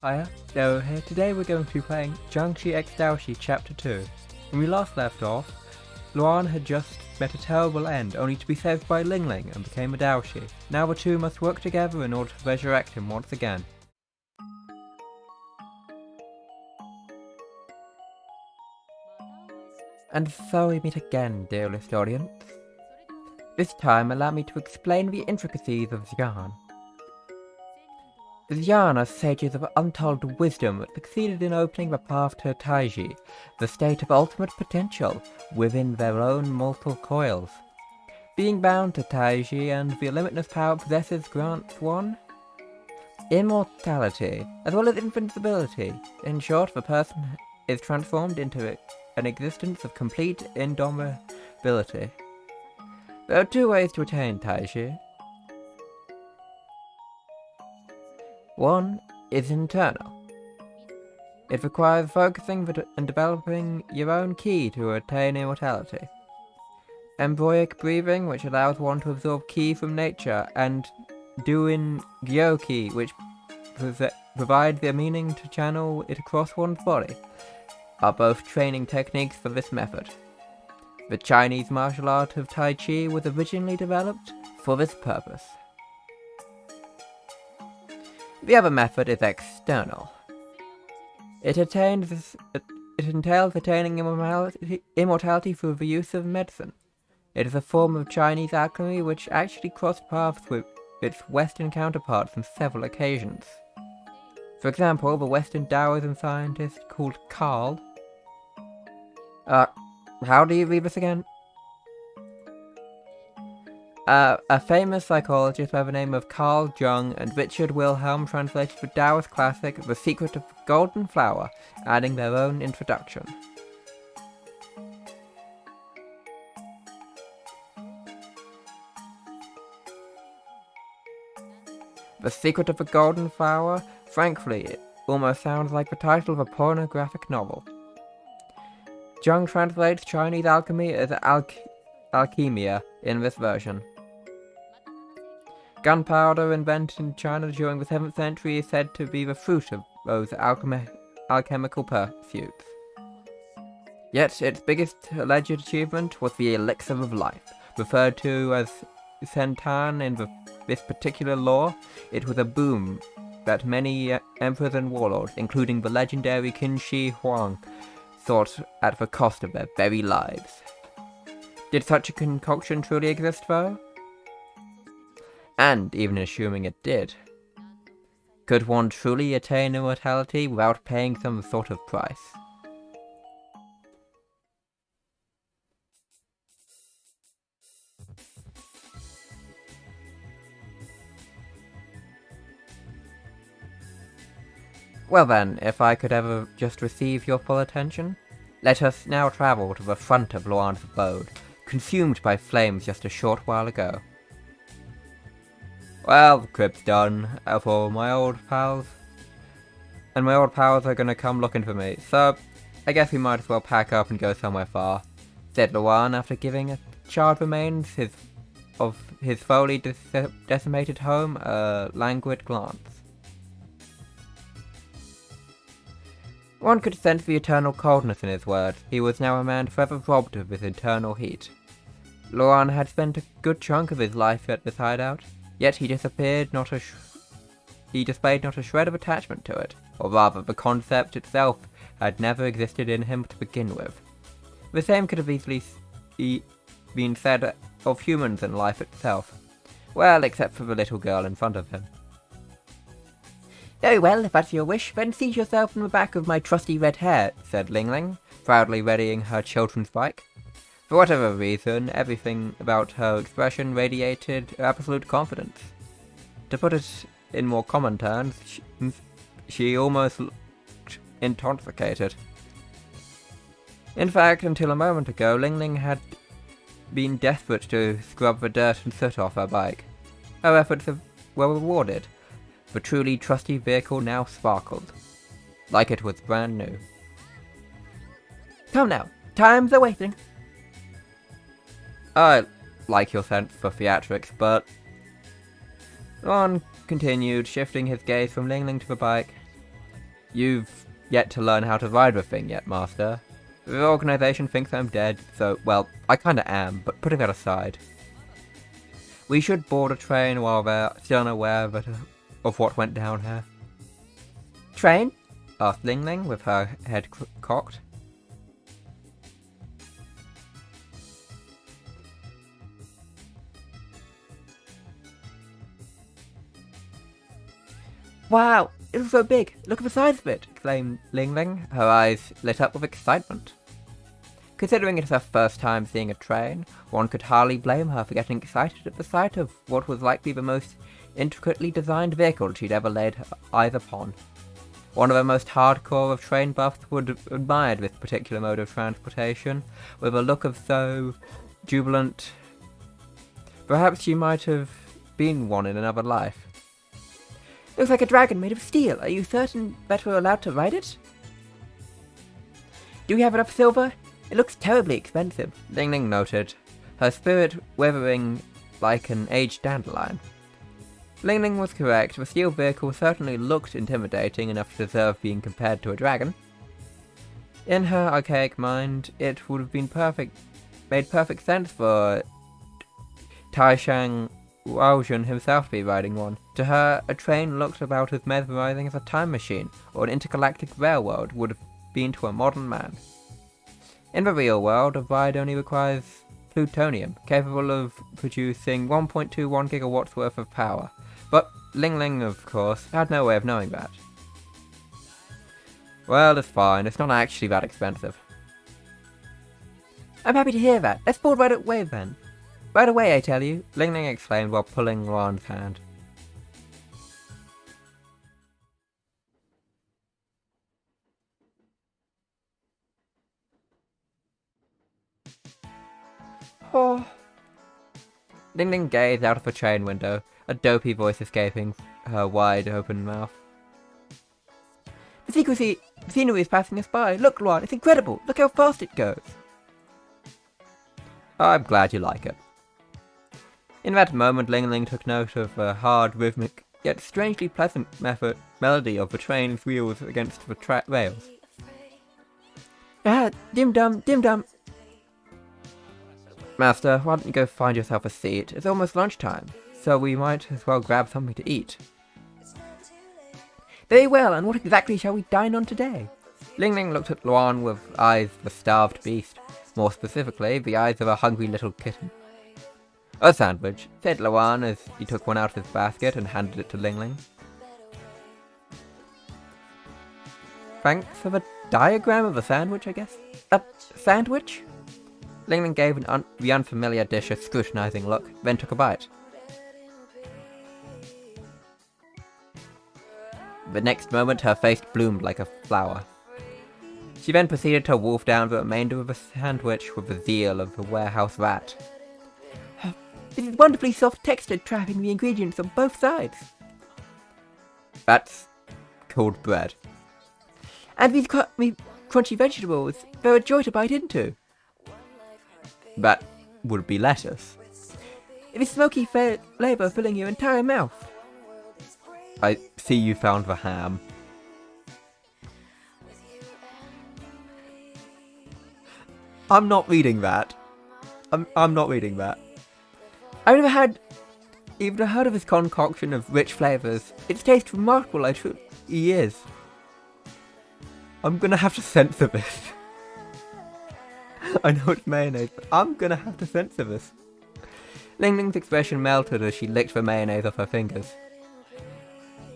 Hiya, so here today we're going to be playing Jiangshi x Daoshi Chapter 2. When we last left off, Luan had just met a terrible end, only to be saved by Ling Ling and became a Daoshi. Now the two must work together in order to resurrect him once again. And so we meet again, dearest audience. This time allow me to explain the intricacies of Xian. The Xian are sages of untold wisdom that succeeded in opening the path to Taiji, the state of ultimate potential, within their own mortal coils. Being bound to Taiji and the limitless power it possesses grants one immortality, as well as invincibility. In short, the person is transformed into an existence of complete indomitability. There are two ways to attain Taiji. One is internal. It requires focusing and developing your own ki to attain immortality. Embroic breathing, which allows one to absorb ki from nature, and Duin Gyoki, which provides the meaning to channel it across one's body, are both training techniques for this method. The Chinese martial art of Tai Chi was originally developed for this purpose. The other method is external. It entails attaining immortality through the use of medicine. It is a form of Chinese alchemy which actually crossed paths with its Western counterparts on several occasions. For example, the Western Taoism scientist called Carl... how do you read this again? A famous psychologist by the name of Carl Jung and Richard Wilhelm translated the Taoist classic The Secret of the Golden Flower, adding their own introduction. The Secret of the Golden Flower, frankly, it almost sounds like the title of a pornographic novel. Jung translates Chinese alchemy as alchemia in this version. Gunpowder, invented in China during the 7th century, is said to be the fruit of those alchemical pursuits. Yet its biggest alleged achievement was the Elixir of Life. Referred to as Sentan in this particular lore, it was a boon that many emperors and warlords, including the legendary Qin Shi Huang, sought at the cost of their very lives. Did such a concoction truly exist, though? And, even assuming it did, could one truly attain immortality without paying some sort of price? Well then, if I could ever just receive your full attention, let us now travel to the front of Luan's abode, consumed by flames just a short while ago. Well, the trip's done for my old pals, and my old pals are gonna come looking for me, so I guess we might as well pack up and go somewhere far, said Luan after giving a charred remains of his fully decimated home a languid glance. One could sense the eternal coldness in his words. He was now a man forever robbed of his internal heat. Luan had spent a good chunk of his life at this hideout, yet he displayed not a shred of attachment to it, or rather, the concept itself had never existed in him to begin with. The same could have easily been said of humans and life itself. Well, except for the little girl in front of him. Very well, if that's your wish, then seat yourself in the back of my trusty red hare, said Ling Ling, proudly readying her children's bike. For whatever reason, everything about her expression radiated absolute confidence. To put it in more common terms, she almost looked intoxicated. In fact, until a moment ago, Ling Ling had been desperate to scrub the dirt and soot off her bike. Her efforts were rewarded. The truly trusty vehicle now sparkled, like it was brand new. Come now, time's a-waiting. I like your sense for theatrics, but... Luan continued, shifting his gaze from Ling Ling to the bike. You've yet to learn how to ride the thing yet, Master. The organization thinks I'm dead, so, well, I kinda am, but putting that aside. We should board a train while they're still unaware of what went down here. Train? Asked Ling Ling with her head cocked. Wow, it was so big! Look at the size of it! Exclaimed Ling Ling, her eyes lit up with excitement. Considering it's her first time seeing a train, one could hardly blame her for getting excited at the sight of what was likely the most intricately designed vehicle she'd ever laid her eyes upon. One of the most hardcore of train buffs would have admired this particular mode of transportation, with a look of so jubilant. Perhaps she might have been one in another life. Looks like a dragon made of steel. Are you certain that we're allowed to ride it? Do we have enough silver? It looks terribly expensive, Ling Ling noted, her spirit withering like an aged dandelion. Ling Ling was correct. The steel vehicle certainly looked intimidating enough to deserve being compared to a dragon. In her archaic mind, it would have been made perfect sense for Taishang Waojun himself to be riding one. To her, a train looked about as mesmerizing as a time machine or an intergalactic railroad would have been to a modern man. In the real world, a ride only requires plutonium, capable of producing 1.21 gigawatts worth of power. But Ling Ling, of course, had no way of knowing that. Well, it's fine. It's not actually that expensive. I'm happy to hear that. Let's board right away then. Right away, I tell you, Ling Ling exclaimed while pulling Luan's hand. Oh. Ling Ling gazed out of the train window, a dopey voice escaping her wide-open mouth. The scenery is passing us by. Look, Luan, it's incredible. Look how fast it goes. I'm glad you like it. In that moment, Ling Ling took note of the hard, rhythmic, yet strangely pleasant melody of the train's wheels against the rails. Ah, dim-dum, dim-dum. Master, why don't you go find yourself a seat? It's almost lunchtime, so we might as well grab something to eat. Very well, and what exactly shall we dine on today? Ling Ling looked at Luan with eyes of a starved beast, more specifically, the eyes of a hungry little kitten. A sandwich, said Luan as he took one out of his basket and handed it to Ling Ling. Thanks for the diagram of a sandwich, I guess? A sandwich? Ling Ling gave the unfamiliar dish a scrutinizing look, then took a bite. The next moment her face bloomed like a flower. She then proceeded to wolf down the remainder of the sandwich with the zeal of a warehouse rat. This is wonderfully soft-textured, trapping the ingredients on both sides. That's called bread. And these crunchy vegetables, they're a joy to bite into. That would be lettuce. It is smoky flavour filling your entire mouth. I see you found the ham. I'm not reading that. I'm not reading that. I've never even heard of this concoction of rich flavours. Its taste remarkable, I truly is. I'm gonna have to censor this. I know it's mayonnaise, but I'm gonna have to censor this. Ling Ling's expression melted as she licked the mayonnaise off her fingers.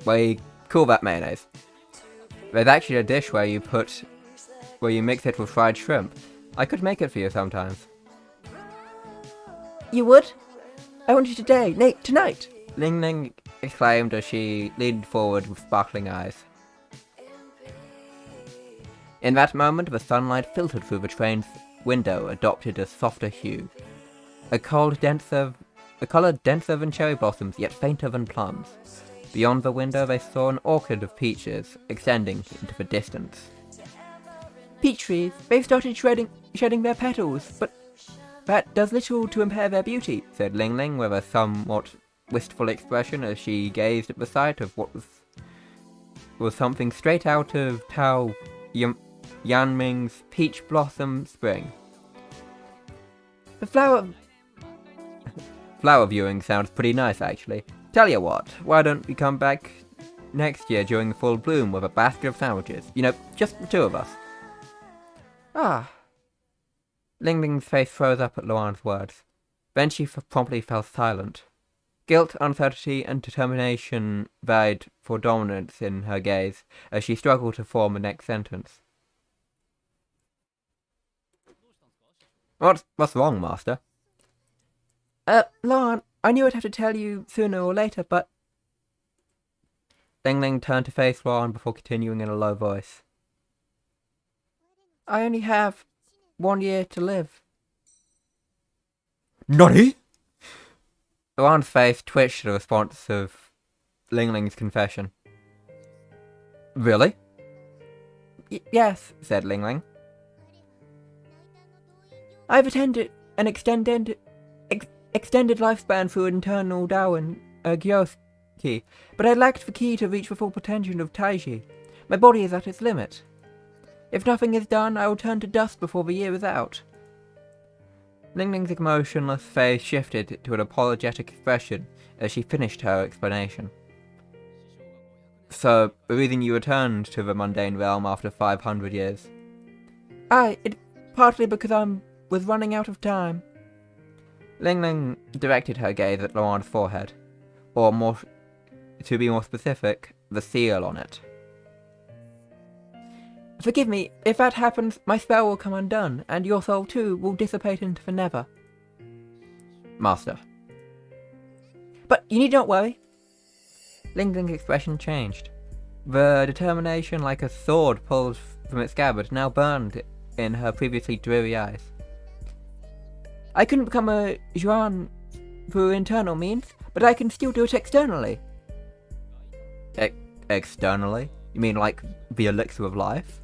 We call that mayonnaise. There's actually a dish where you mix it with fried shrimp. I could make it for you sometimes. You would? I want you today, tonight! Ling Ling exclaimed as she leaned forward with sparkling eyes. In that moment, the sunlight filtered through the train's window, adopted a softer hue. A colour denser than cherry blossoms, yet fainter than plums. Beyond the window they saw an orchard of peaches, extending into the distance. Peach trees, they've started shedding their petals, but that does little to impair their beauty, said Ling Ling with a somewhat wistful expression as she gazed at the sight of what was was something straight out of Tao Yanming's Peach Blossom Spring. The flower viewing sounds pretty nice, actually. Tell you what, why don't we come back next year during the full bloom with a basket of sandwiches? You know, just the two of us. Ah. Ling Ling's face froze up at Luan's words. Then she promptly fell silent. Guilt, uncertainty, and determination vied for dominance in her gaze as she struggled to form the next sentence. What's wrong, Master? Luan, I knew I'd have to tell you sooner or later, but... Ling Ling turned to face Luan before continuing in a low voice. I only have 1 year to live. Nani? Luan's face twitched in response of Ling Ling's confession. Really? Yes, said Ling Ling. I've attended an extended lifespan through internal Dao and Gyoski, but I lacked the key to reach the full potential of Taiji. My body is at its limit. If nothing is done, I will turn to dust before the year is out. Ling Ling's emotionless face shifted to an apologetic expression as she finished her explanation. So, the reason you returned to the mundane realm after 500 years? It's partly because I was running out of time. Ling Ling directed her gaze at Luan's forehead, or to be more specific, the seal on it. Forgive me, if that happens, my spell will come undone, and your soul too will dissipate into the nether. Master. But you need not worry. Ling Ling's expression changed. The determination like a sword pulled from its scabbard now burned in her previously dreary eyes. I couldn't become a Juan through internal means, but I can still do it externally. Externally? You mean like the elixir of life?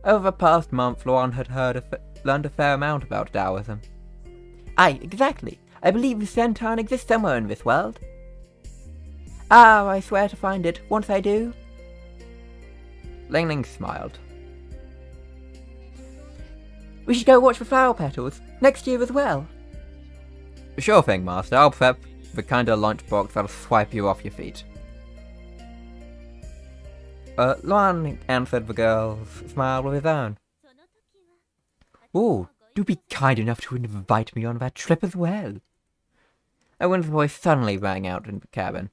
Over the past month, Luan had learned a fair amount about Taoism. Aye, exactly. I believe the Sentan exists somewhere in this world. Ah, I swear to find it, once I do. Ling Ling smiled. We should go watch the flower petals, next year as well. Sure thing, Master. I'll prep the kind of lunchbox that'll swipe you off your feet. Luan answered the girl's smile with his own. Oh, do be kind enough to invite me on that trip as well. Owen's voice suddenly rang out in the cabin.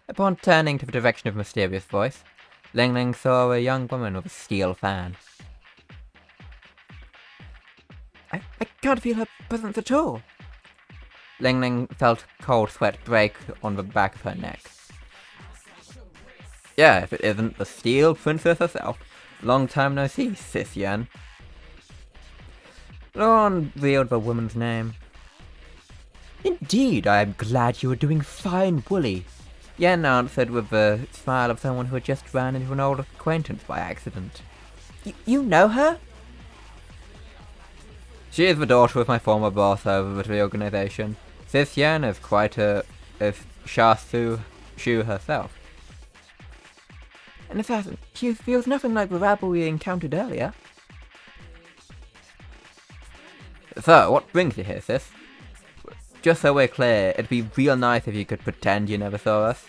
Upon turning to the direction of the mysterious voice, Ling Ling saw a young woman with a steel fan. I can't feel her presence at all. Ling Ling felt cold sweat break on the back of her neck. Yeah, if it isn't the Steel Princess herself. Long time no see, Sis Yan. Luan revealed the woman's name. Indeed, I am glad you are doing fine, Wooly. Yan answered with the smile of someone who had just ran into an old acquaintance by accident. You know her? She is the daughter of my former boss over the organization. Sis Yan is quite a Sha Shu herself. An assassin. She feels nothing like the rabble we encountered earlier. So, what brings you here, sis? Just so we're clear, it'd be real nice if you could pretend you never saw us,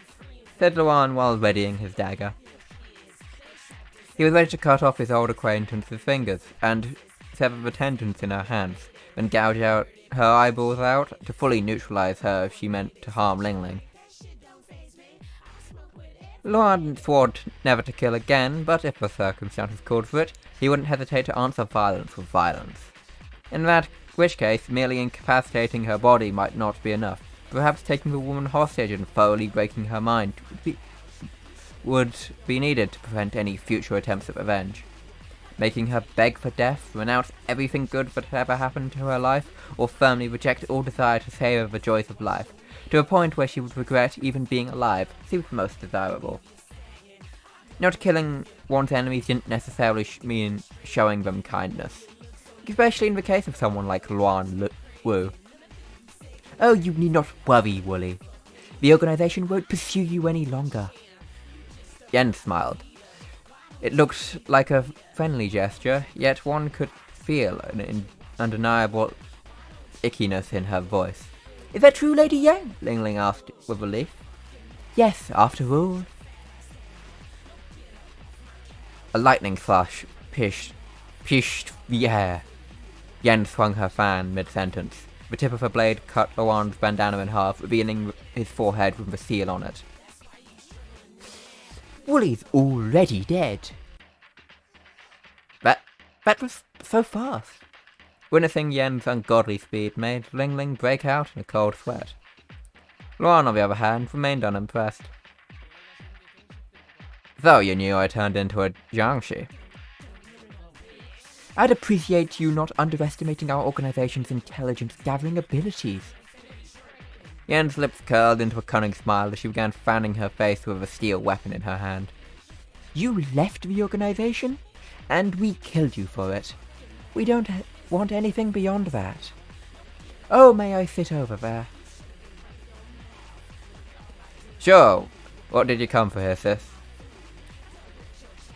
said Luan while readying his dagger. He was ready to cut off his old acquaintance's fingers, and sever the tendons in her hands, then gouge out her eyeballs out to fully neutralize her if she meant to harm Ling Ling. Luan swore never to kill again, but if the circumstances called for it, he wouldn't hesitate to answer violence with violence. In which case, merely incapacitating her body might not be enough. Perhaps taking the woman hostage and thoroughly breaking her mind would be needed to prevent any future attempts at revenge. Making her beg for death, renounce everything good that had ever happened to her life, or firmly reject all desire to savor the joys of life, to a point where she would regret even being alive, seemed most desirable. Not killing one's enemies didn't necessarily mean showing them kindness, especially in the case of someone like Luan Wu. Oh, you need not worry, Wooly. The organization won't pursue you any longer. Yen smiled. It looked like a friendly gesture, yet one could feel an undeniable ickiness in her voice. Is that true, Lady Yang? Ling Ling asked with relief. Yes, after all. A lightning flash pierced the air. Yen swung her fan mid-sentence. The tip of her blade cut Luan's bandana in half, revealing his forehead with the seal on it. Wooly's already dead. That was so fast. Witnessing Yen's ungodly speed made Ling Ling break out in a cold sweat. Luan, on the other hand, remained unimpressed. So you knew I turned into a Jiangshi. I'd appreciate you not underestimating our organization's intelligence-gathering abilities. Yen's lips curled into a cunning smile as she began fanning her face with a steel weapon in her hand. You left the organization, and we killed you for it. We don't want anything beyond that. Oh, may I sit over there? Sure. What did you come for here, sis?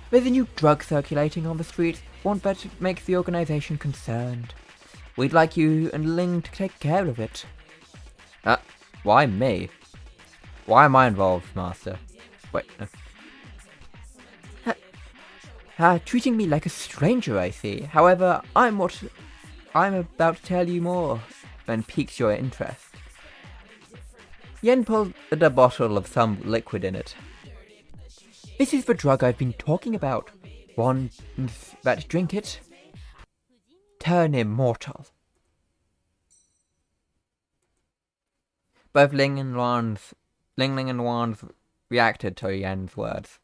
There's a new drug circulating on the streets, one that makes the organization concerned. We'd like you and Ling to take care of it. Why me? Why am I involved, Master? Wait, no. Treating me like a stranger, I see. However, I'm about to tell you more than piques your interest. Yen pulled a bottle of some liquid in it. This is the drug I've been talking about. Ones that drink it turn immortal. Both Ling Ling and Luan reacted to Yen's words.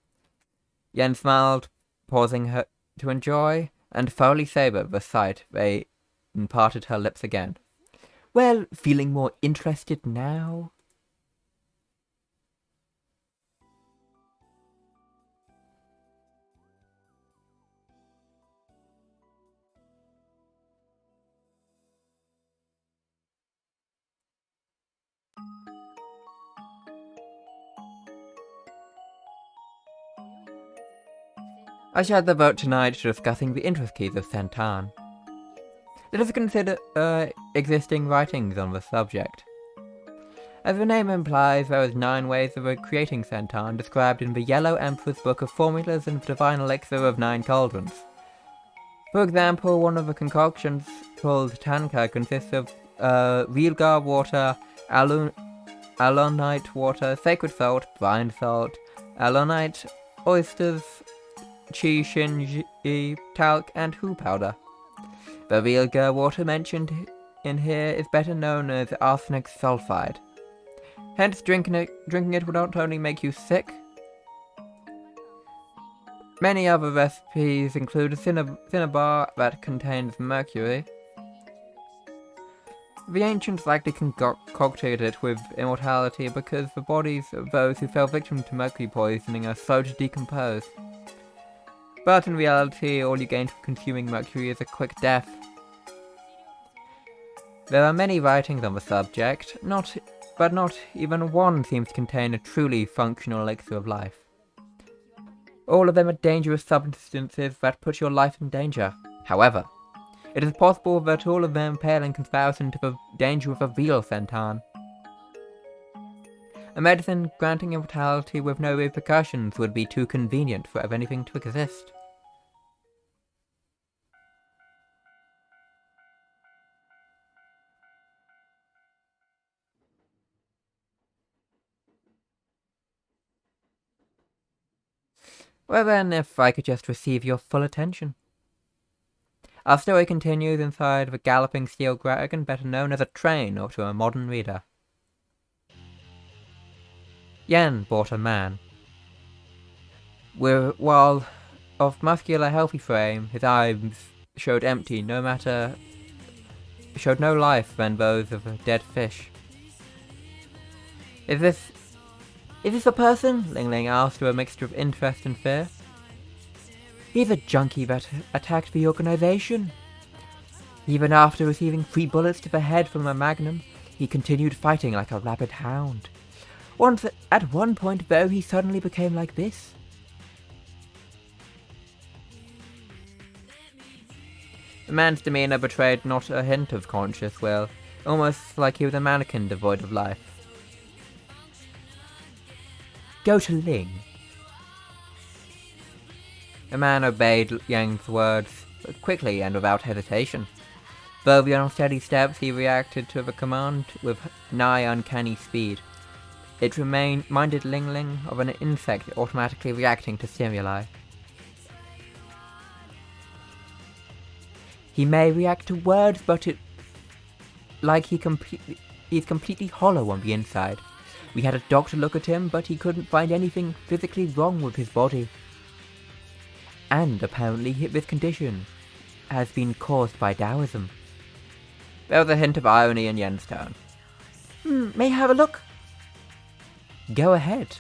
Yen smiled, pausing her to enjoy and thoroughly savor the sight. They parted her lips again. Well, feeling more interested now? I shall devote tonight to discussing the intricacies of Santan. Let us consider existing writings on the subject. As the name implies, there is 9 ways of creating Santan described in the Yellow Emperor's Book of Formulas and the Divine Elixir of 9 Cauldrons. For example, one of the concoctions, called Tanka, consists of Realgar water, alunite water, sacred salt, brine salt, alunite, oysters, chi shinji, talc, and hu powder. The Realgar water mentioned in here is better known as arsenic sulfide. Hence, drinking it will not only make you sick. Many other recipes include a cinnabar that contains mercury. The ancients likely concocted it with immortality because the bodies of those who fell victim to mercury poisoning are slow to decompose. But in reality, all you gain from consuming mercury is a quick death. There are many writings on the subject, but not even one seems to contain a truly functional elixir of life. All of them are dangerous substances that put your life in danger. However, it is possible that all of them pale in comparison to the danger of a real Santan. A medicine granting immortality with no repercussions would be too convenient for anything to exist. Well then, if I could just receive your full attention. Our story continues inside the galloping steel dragon, better known as a train or to a modern reader. Yen bought a man. While of muscular, healthy frame, his eyes showed empty, showed no life than those of a dead fish. Is this a person? Ling Ling asked with a mixture of interest and fear. He's a junkie that attacked the organization. Even after receiving 3 bullets to the head from a magnum, he continued fighting like a rabid hound. At one point, though, he suddenly became like this. The man's demeanor betrayed not a hint of conscious will, almost like he was a mannequin devoid of life. Go to Ling. The man obeyed Yang's words quickly and without hesitation. Though with unsteady steps, he reacted to the command with nigh uncanny speed. It reminded Ling Ling of an insect automatically reacting to stimuli. He may react to words, but he's completely hollow on the inside. We had a doctor look at him, but he couldn't find anything physically wrong with his body. And apparently this condition has been caused by Taoism. There was a hint of irony in Yen's tone. May I have a look? Go ahead.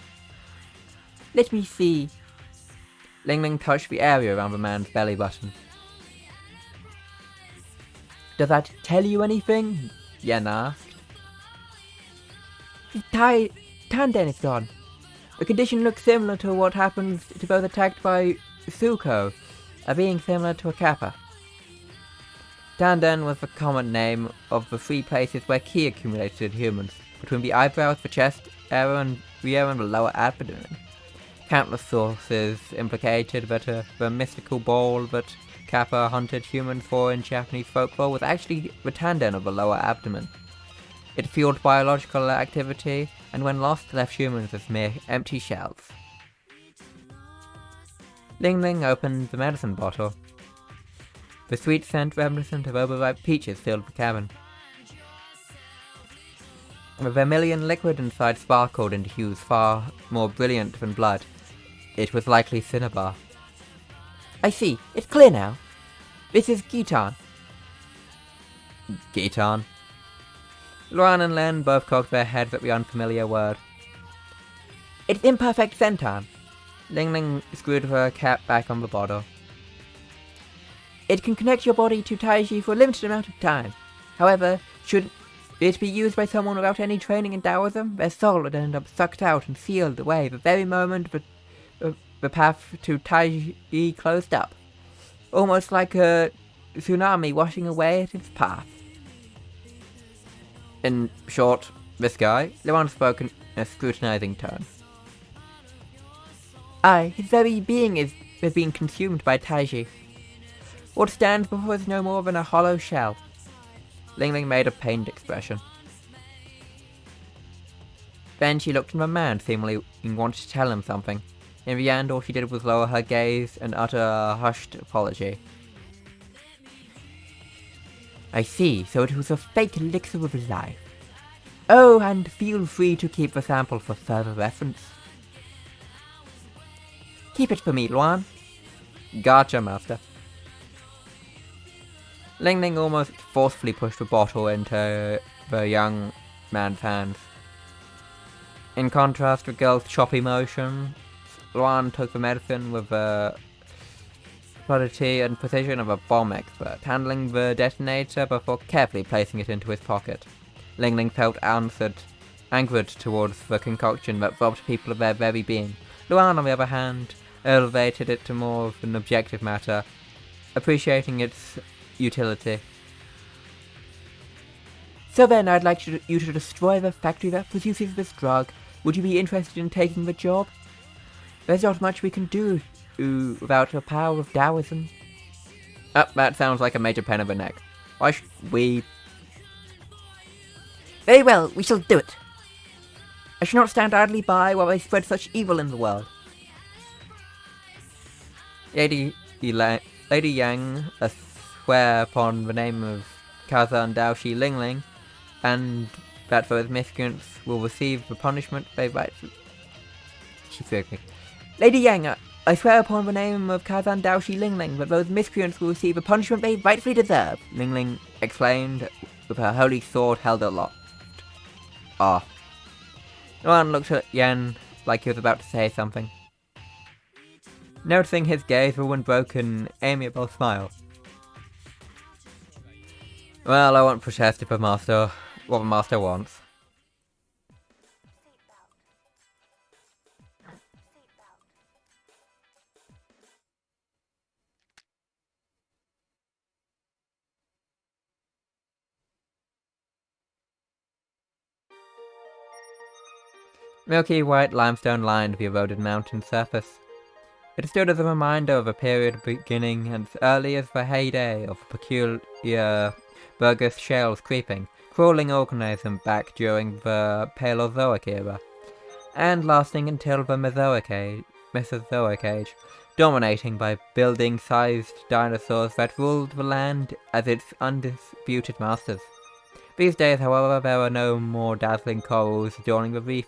Let me see. Ling Ling touched the area around the man's belly button. Does that tell you anything? Yen asked. His tanden is gone. The condition looks similar to what happens to those attacked by Suko, a being similar to a kappa. Tanden was the common name of the three places where ki accumulated in humans, between the eyebrows, the chest area, and the lower abdomen. Countless sources implicated that the mystical ball that kappa hunted humans for in Japanese folklore was actually the tanden of the lower abdomen. It fueled biological activity, and when lost, left humans as mere empty shells. Ling Ling opened the medicine bottle. The sweet scent reminiscent of overripe peaches filled the cabin. The vermilion liquid inside sparkled into hues far more brilliant than blood. It was likely cinnabar. I see. It's clear now. This is Gitan. Gitan? Luan and Len both cocked their heads at the unfamiliar word. It's imperfect centan. Ling Ling screwed her cap back on the bottle. It can connect your body to Taiji for a limited amount of time. However, should it be used by someone without any training in Taoism, their soul would end up sucked out and sealed away the very moment the path to Taiji closed up. Almost like a tsunami washing away at its path. In short, this guy, Luan spoke in a scrutinizing tone. Aye, his very being is being consumed by Taiji. What stands before us is no more than a hollow shell. Ling Ling made a pained expression. Then she looked at the man, seemingly wanted to tell him something. In the end, all she did was lower her gaze and utter a hushed apology. I see, so it was a fake elixir of life. Oh, and feel free to keep the sample for further reference. Keep it for me, Luan. Gotcha, master. Ling Ling almost forcefully pushed the bottle into the young man's hands. In contrast to the girl's choppy motion, Luan took the medicine with the fluidity and precision of a bomb expert, handling the detonator before carefully placing it into his pocket. Ling Ling felt angered towards the concoction that robbed people of their very being. Luan, on the other hand, elevated it to more of an objective matter, appreciating its utility. So then, I'd like you to destroy the factory that produces this drug. Would you be interested in taking the job? There's not much we can do without the power of Taoism. That sounds like a major pain in the neck. Why should we... Very well, we shall do it. I shall not stand idly by while they spread such evil in the world. Lady Yang, swear upon the name of Kazan Daoshi Ling Ling, and that those miscreants will receive the punishment they rightfully... She spoke me. Lady Yang, I swear upon the name of Kazan Daoshi Ling Ling that those miscreants will receive the punishment they rightfully deserve, Ling Ling exclaimed, with her holy sword held aloft. Ah. Luan looked at Yan like he was about to say something. Noticing his gaze, the woman broke an amiable smile. Well, I won't protest if a master what the master wants. Milky white limestone lined the eroded mountain surface. It stood as a reminder of a period beginning as early as the heyday of peculiar burgess shells creeping, crawling organisms back during the Paleozoic era, and lasting until the Mesozoic age, dominating by building-sized dinosaurs that ruled the land as its undisputed masters. These days, however, there are no more dazzling corals adorning the reef.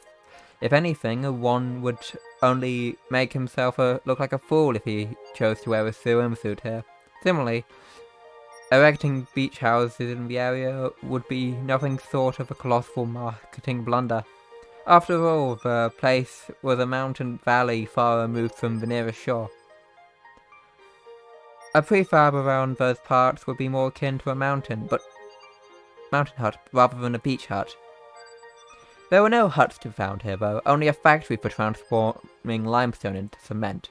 If anything, one would only make himself look like a fool if he chose to wear a swimsuit here. Similarly, erecting beach houses in the area would be nothing short of a colossal marketing blunder. After all, the place was a mountain valley far removed from the nearest shore. A prefab around those parts would be more akin to a mountain hut rather than a beach hut. There were no huts to be found here, though, only a factory for transforming limestone into cement.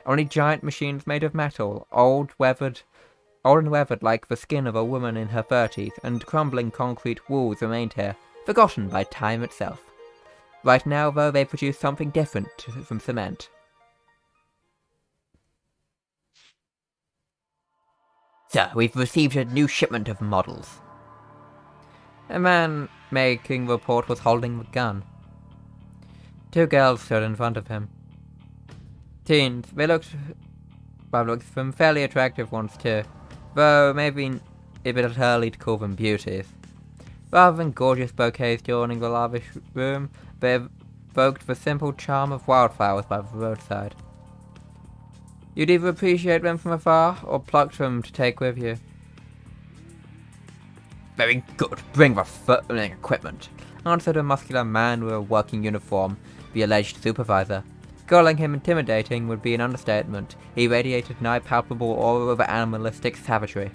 Only giant machines made of metal, old and weathered like the skin of a woman in her 30s, and crumbling concrete walls remained here, forgotten by time itself. Right now, though, they produce something different from cement. Sir, we've received a new shipment of models. A man making the report was holding the gun. Two girls stood in front of him. Teens, they looked from fairly attractive ones too, though maybe a bit early to call them beauties. Rather than gorgeous bouquets adorning the lavish room, they evoked the simple charm of wildflowers by the roadside. You'd either appreciate them from afar, or pluck them to take with you. Very good, bring the furling equipment, answered a muscular man with a working uniform, the alleged supervisor. Calling him intimidating would be an understatement. He radiated an eye-palpable aura of animalistic savagery.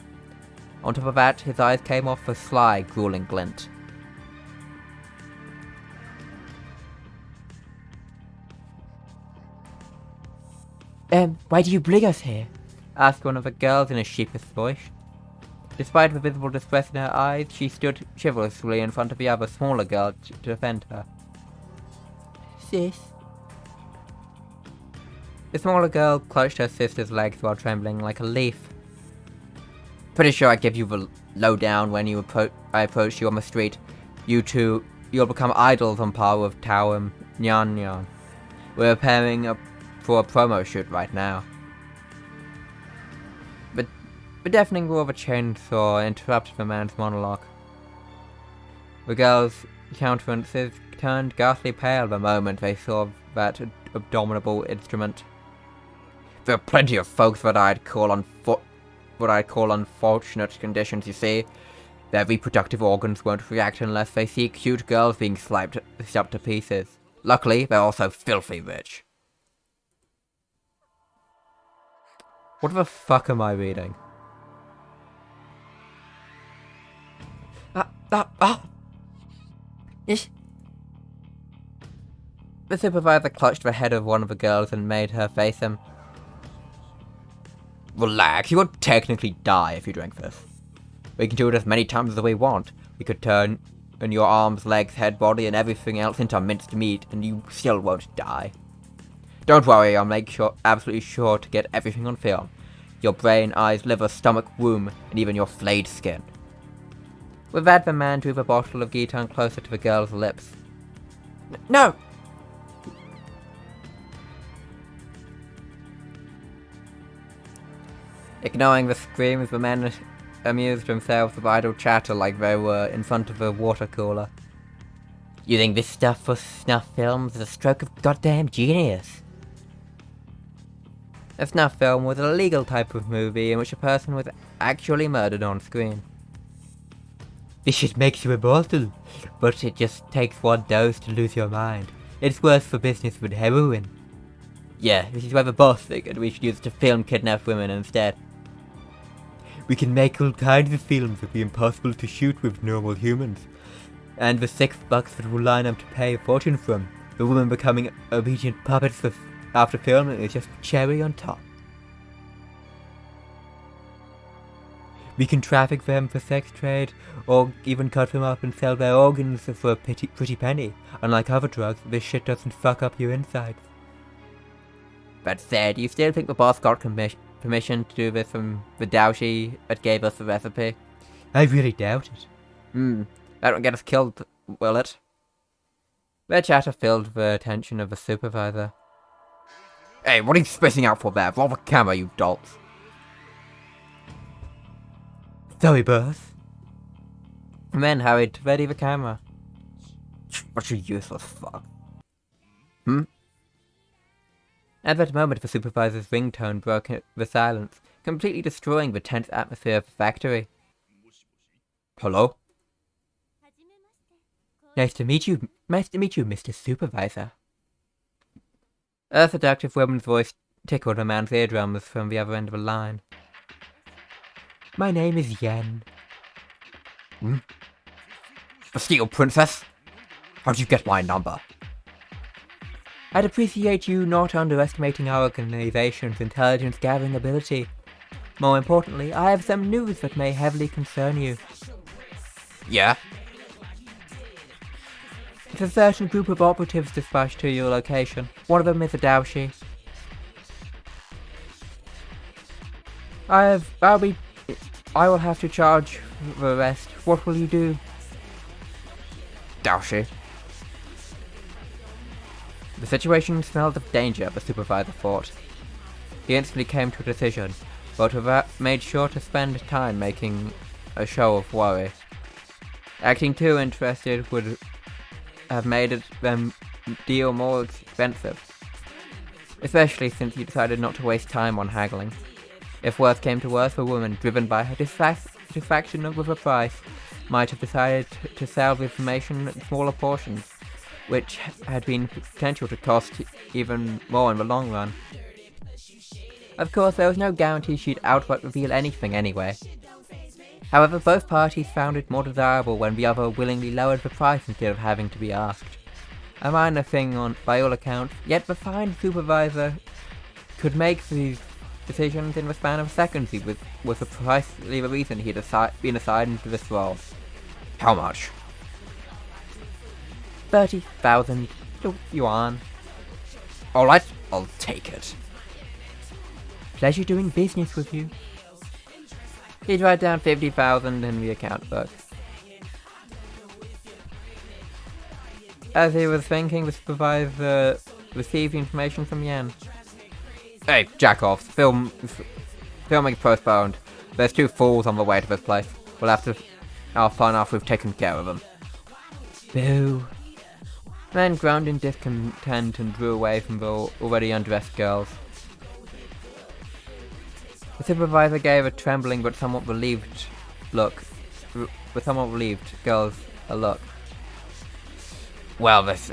On top of that, his eyes came off a sly, grueling glint. Why do you bring us here? Asked one of the girls in a sheepish voice. Despite the visible distress in her eyes, she stood chivalrously in front of the other, smaller girl to defend her. Sis? The smaller girl clutched her sister's legs while trembling like a leaf. Pretty sure I give you the lowdown when I approach you on the street. You'll become idols on par with Tao and Nyan Nyan. We're preparing for a promo shoot right now. But the deafening roar of a chainsaw interrupted the man's monologue. The girls' countenances turned ghastly pale the moment they saw that abominable instrument. There are plenty of folks that I'd call unfortunate conditions, you see. Their reproductive organs won't react unless they see cute girls being sliced up to pieces. Luckily, they're also filthy rich. What the fuck am I reading? Yes. The supervisor clutched the head of one of the girls and made her face him. Relax, you won't technically die if you drink this. We can do it as many times as we want. We could turn your arms, legs, head, body, and everything else into minced meat, and you still won't die. Don't worry, I'll make absolutely sure to get everything on film. Your brain, eyes, liver, stomach, womb, and even your flayed skin. With that, the man drew the bottle of Ghitan closer to the girl's lips. No! Ignoring the screams, the men amused themselves with idle chatter like they were in front of a water cooler. Using this stuff for snuff films is a stroke of goddamn genius. A snuff film was a legal type of movie in which a person was actually murdered on screen. This shit makes you immortal, but it just takes one dose to lose your mind. It's worse for business than heroin. Yeah, this is why the boss figured we should use it to film kidnapped women instead. We can make all kinds of films that would be impossible to shoot with normal humans. And the 6 bucks that will line up to pay a fortune from. The woman becoming obedient puppets after filming is just cherry on top. We can traffic them for sex trade, or even cut them up and sell their organs for a pretty penny. Unlike other drugs, this shit doesn't fuck up your insides. That said, you still think the boss got permission to do this from the Daoshi that gave us the recipe? I really doubt it. That won't get us killed, will it? Their chatter filled the attention of the supervisor. Hey, what are you spacing out for there? Roll the camera, you dolts. Sorry, boss. The men hurried to ready the camera. What a useless fuck. At that moment, the supervisor's ringtone broke the silence, completely destroying the tense atmosphere of the factory. Hello? Nice to meet you, Mr. Supervisor. A seductive woman's voice tickled a man's eardrums from the other end of the line. My name is Yen. The Steel Princess? How'd you get my number? I'd appreciate you not underestimating our organization's intelligence-gathering ability. More importantly, I have some news that may heavily concern you. Yeah? It's a certain group of operatives dispatched to your location. One of them is a Daoshi. I will have to charge the rest. What will you do? Daoshi. The situation smelled of danger, the supervisor thought. He instantly came to a decision, but made sure to spend time making a show of worry. Acting too interested would have made them deal more expensive, especially since he decided not to waste time on haggling. If worse came to worse, the woman, driven by her dissatisfaction with the price, might have decided to sell the information in smaller portions, which had been potential to cost even more in the long run. Of course, there was no guarantee she'd outright reveal anything anyway. However, both parties found it more desirable when the other willingly lowered the price instead of having to be asked. A minor thing by all accounts, yet the fine supervisor could make these decisions in the span of seconds with precisely the reason he had been assigned to this role. How much? 30,000 yuan. Alright, I'll take it. Pleasure doing business with you. He'd write down 50,000 in the account book. As he was thinking, the supervisor received the information from Yan. Hey, jack-offs, filming is postponed. There's 2 fools on the way to this place. We'll have to have fun after we've taken care of them. Boo. Men groaned in discontent and drew away from the already undressed girls. The supervisor gave a trembling but somewhat relieved girls a look. Well, this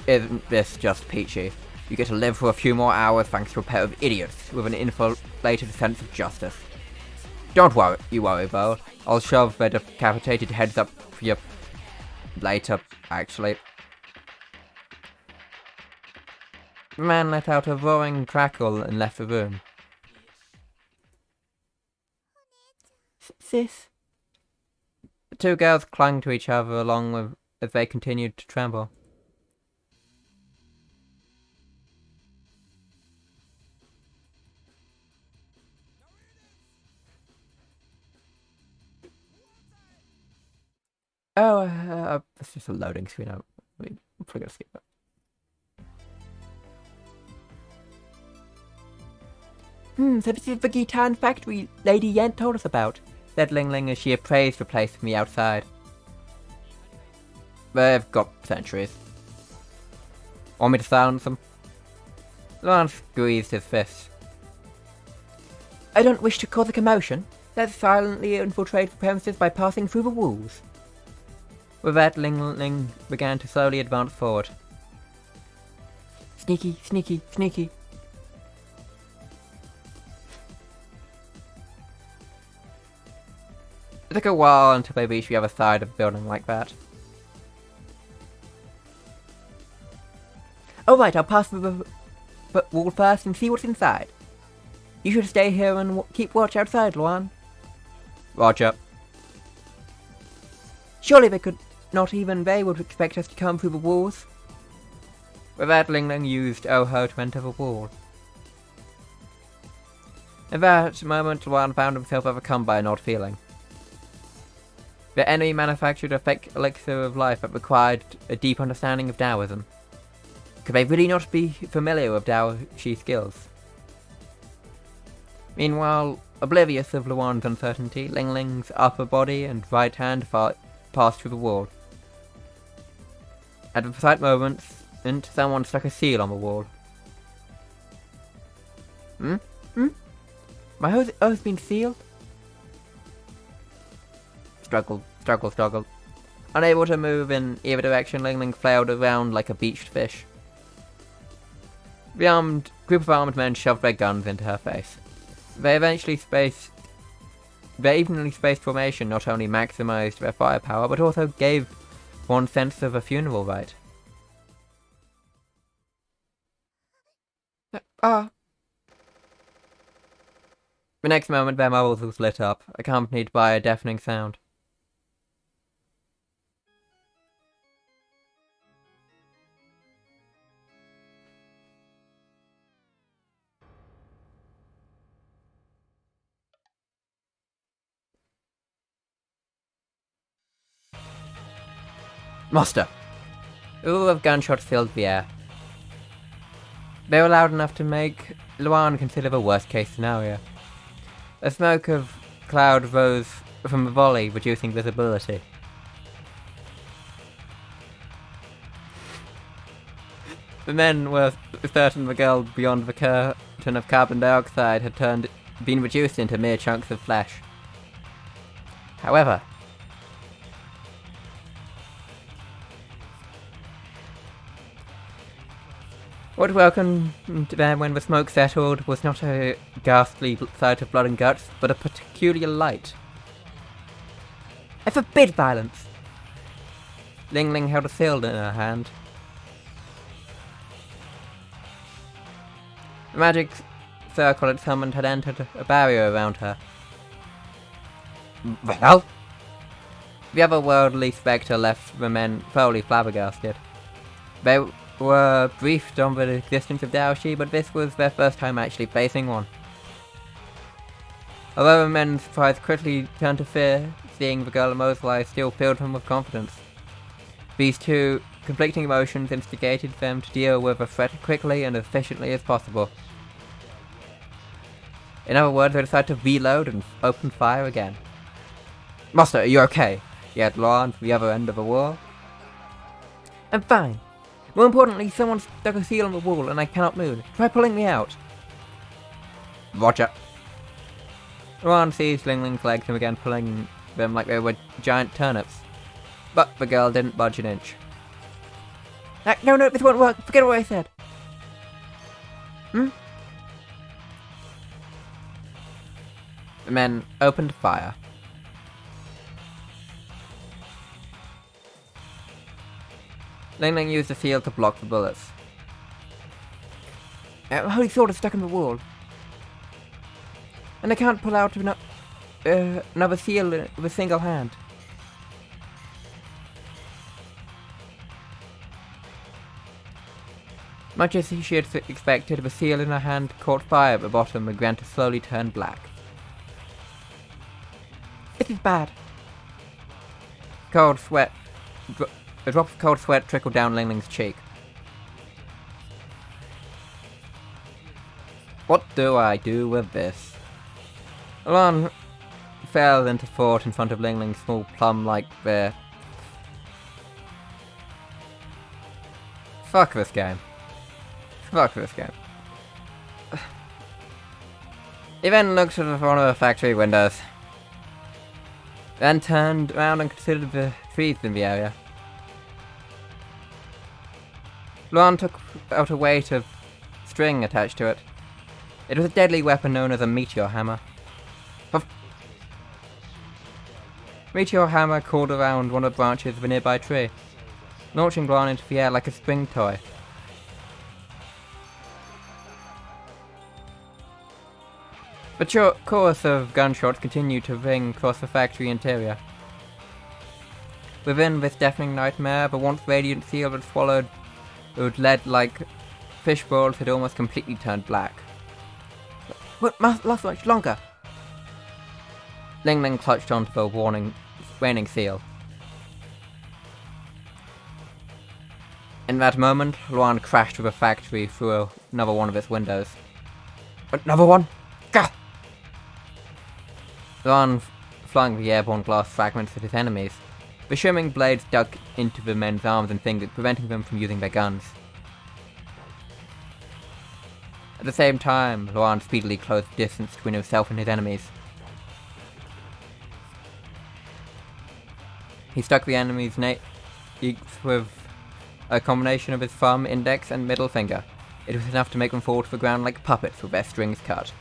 isn't this just peachy. You get to live for a few more hours thanks to a pair of idiots with an inflated sense of justice. Don't worry though. I'll shove their decapitated heads up for you later, actually. The man let out a roaring crackle and left the room. Sis. The 2 girls clung to each other as they continued to tremble. Oh, it's just a loading screen. I'm probably gonna skip that. So this is the Gitan factory Lady Yen told us about, said Ling Ling as she appraised the place from the outside. They've got centuries. Want me to silence them? Luan squeezed his fist. I don't wish to cause a commotion. Let's silently infiltrate the premises by passing through the walls. With that, Ling Ling began to slowly advance forward. Sneaky, sneaky, sneaky. It took a while until they reached the other side of the building like that. Alright, I'll pass through the wall first and see what's inside. You should stay here and keep watch outside, Luan. Roger. Surely they would expect us to come through the walls. With that, Ling Ling used Oho to enter the wall. At that moment, Luan found himself overcome by an odd feeling. The enemy manufactured a fake elixir of life that required a deep understanding of Taoism. Could they really not be familiar with Daoshi skills? Meanwhile, oblivious of Luan's uncertainty, Ling Ling's upper body and right hand passed through the wall. At the precise moment, someone stuck a seal on the wall. My oath's been sealed? Struggled. Unable to move in either direction, Ling Ling flailed around like a beached fish. The group of armed men shoved their guns into her face. Their evenly spaced formation not only maximized their firepower, but also gave one sense of a funeral rite. The next moment, their muzzles was lit up, accompanied by a deafening sound. Master! A roar of gunshots filled the air. They were loud enough to make Luan consider the worst-case scenario. A smoke of cloud rose from the volley, reducing visibility. The men were certain the girl beyond the curtain of carbon dioxide had been reduced into mere chunks of flesh. However, what welcomed them when the smoke settled was not a ghastly sight of blood and guts, but a peculiar light. I forbid violence! Ling Ling held a shield in her hand. The magic circle it summoned had entered a barrier around her. Well? The otherworldly spectre left the men thoroughly flabbergasted. They were briefed on the existence of Daoshi, but this was their first time actually facing one. Although the men's surprise quickly turned to fear, seeing the girl immobilized still filled them with confidence. These two conflicting emotions instigated them to deal with the threat quickly and efficiently as possible. In other words, they decided to reload and open fire again. Master, are you okay? Yelled Luan from the other end of the wall. I'm fine. More importantly, someone stuck a seal on the wall and I cannot move. Try pulling me out. Roger. Luan seized Ling Ling's legs and began pulling them like they were giant turnips. But the girl didn't budge an inch. No, this won't work. Forget what I said. The men opened fire. Ling Ling used the seal to block the bullets. Holy sword is stuck in the wall. And I can't pull out another seal with a single hand. Much as she had expected, the seal in her hand caught fire at the bottom and began to slowly turn black. This is bad. A drop of cold sweat trickled down Ling Ling's cheek. What do I do with this? Luan fell into thought in front of Ling Ling's small plum-like bear. Fuck this game. He then looked at one of the factory windows. Then turned around and considered the trees in the area. Luan took out a weight of string attached to it. It was a deadly weapon known as a meteor hammer. Meteor hammer crawled around one of the branches of a nearby tree, launching Luan into the air like a spring toy. The chorus of gunshots continued to ring across the factory interior. Within this deafening nightmare, the once radiant seal that swallowed lead like fish balls had almost completely turned black. What must last much longer? Ling Ling clutched onto the waning seal. In that moment, Luan crashed through the factory through another one of its windows. Another one? Gah! Luan flung the airborne glass fragments at his enemies. The shimmering blades dug into the men's arms and fingers, preventing them from using their guns. At the same time, Luan speedily closed the distance between himself and his enemies. He struck the enemy's cheeks with a combination of his thumb, index, and middle finger. It was enough to make them fall to the ground like puppets with their strings cut.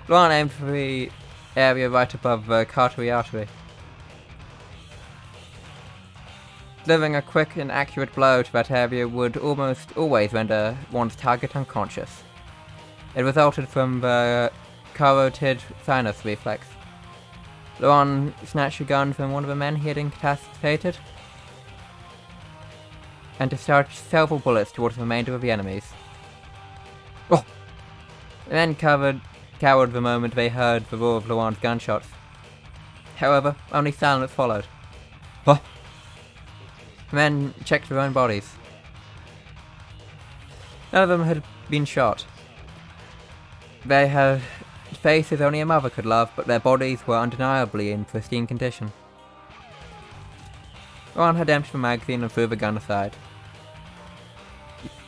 Luan aimed for the area right above the carotid artery. Delivering a quick and accurate blow to that area would almost always render one's target unconscious. It resulted from the carotid sinus reflex. Luan snatched a gun from one of the men he had incapacitated and discharged several bullets towards the remainder of the enemies. Oh! The men cowered the moment they heard the roar of Luan's gunshots. However, only silence followed. Oh! The men checked their own bodies. None of them had been shot. They had faces only a mother could love, but their bodies were undeniably in pristine condition. Luan had emptied the magazine and threw the gun aside.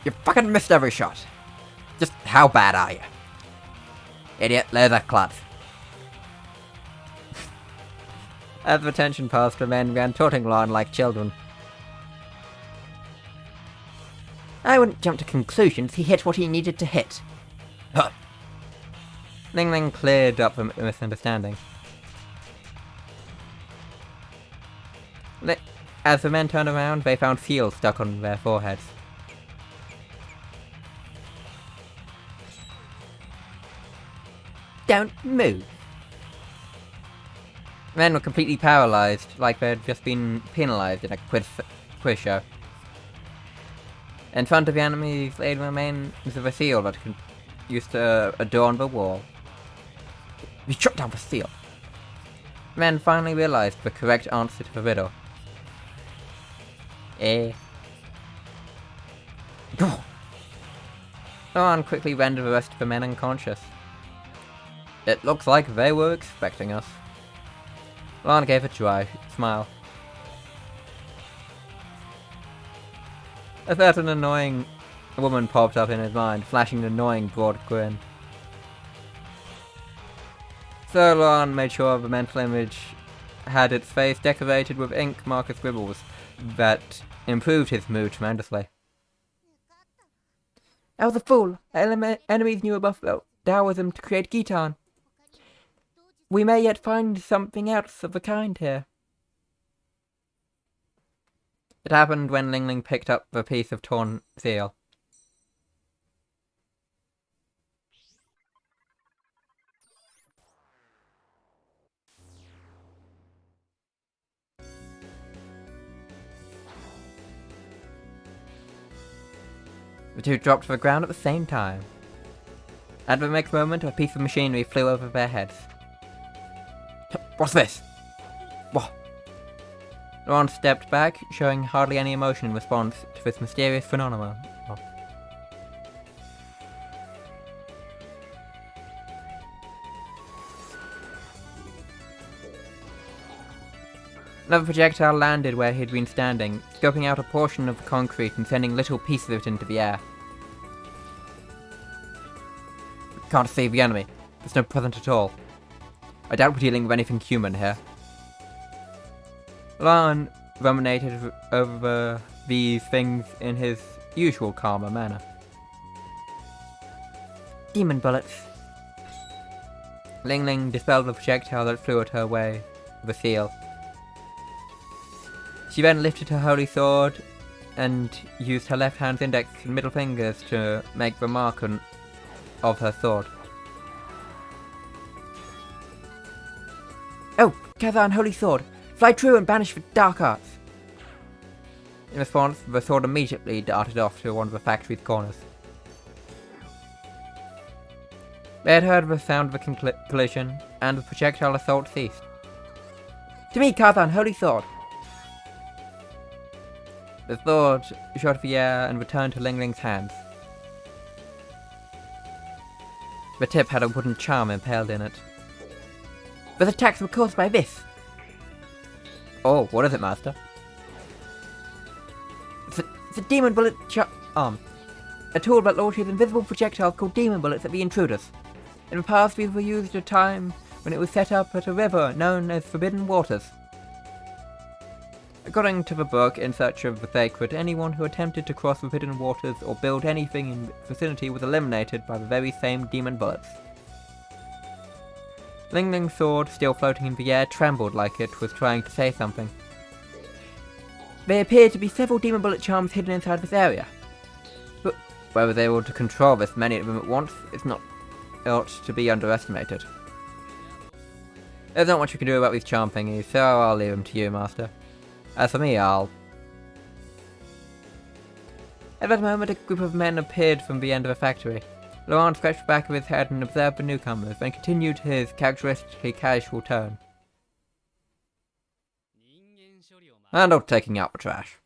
You fucking missed every shot. Just how bad are you? Idiot, leather clubs. As the tension passed, the men ran taunting Luan like children. I wouldn't jump to conclusions. He hit what he needed to hit. Huh. Ling Ling cleared up the misunderstanding. As the men turned around, they found seals stuck on their foreheads. Don't move. The men were completely paralyzed, like they had just been penalized in a quiz show. In front of the enemies lay the remains of a seal that used to adorn the wall. We shot down the seal. The men finally realized the correct answer to the riddle. Luan quickly rendered the rest of the men unconscious. It looks like they were expecting us. Luan gave a dry smile. A certain annoying woman popped up in his mind, flashing an annoying broad grin. So Luan made sure the mental image had its face decorated with ink marker scribbles that improved his mood tremendously. I was a fool. Enemies knew about Taoism to create Gitan. We may yet find something else of the kind here. It happened when Ling Ling picked up the piece of torn seal. The two dropped to the ground at the same time. At the next moment, a piece of machinery flew over their heads. What's this? What? Luan stepped back, showing hardly any emotion in response to this mysterious phenomenon. Another projectile landed where he'd been standing, scoping out a portion of the concrete and sending little pieces of it into the air. Can't save the enemy. There's no present at all. I doubt we're dealing with anything human here. Luan ruminated over these things in his usual calmer manner. Demon bullets. Ling Ling dispelled the projectile that flew at her way with a seal. She then lifted her holy sword and used her left hand's index and middle fingers to make the mark of her sword. Oh, Kazan, holy sword! Fly true and banish for dark arts! In response, the sword immediately darted off to one of the factory's corners. They had heard the sound of the collision, and the projectile assault ceased. To me, Kazan, holy sword! The sword shot the air and returned to Ling Ling's hands. The tip had a wooden charm impaled in it. Those attacks were caused by this! Oh, what is it, Master? It's a demon bullet arm. A tool that launches invisible projectiles called demon bullets at the intruders. In the past, these were used at a time when it was set up at a river known as Forbidden Waters. According to the book In Search of the Sacred, anyone who attempted to cross Forbidden Waters or build anything in the vicinity was eliminated by the very same demon bullets. Ling Ling's sword, still floating in the air, trembled like it was trying to say something. There appear to be several demon bullet charms hidden inside this area. But whether they were able to control this many of them at once is not to be underestimated. There's not much you can do about these charm thingies, so I'll leave them to you, Master. As for me, At that moment, a group of men appeared from the end of the factory. Luan scratched the back of his head and observed the newcomers, then continued his characteristically casual tone. Handle taking out the trash.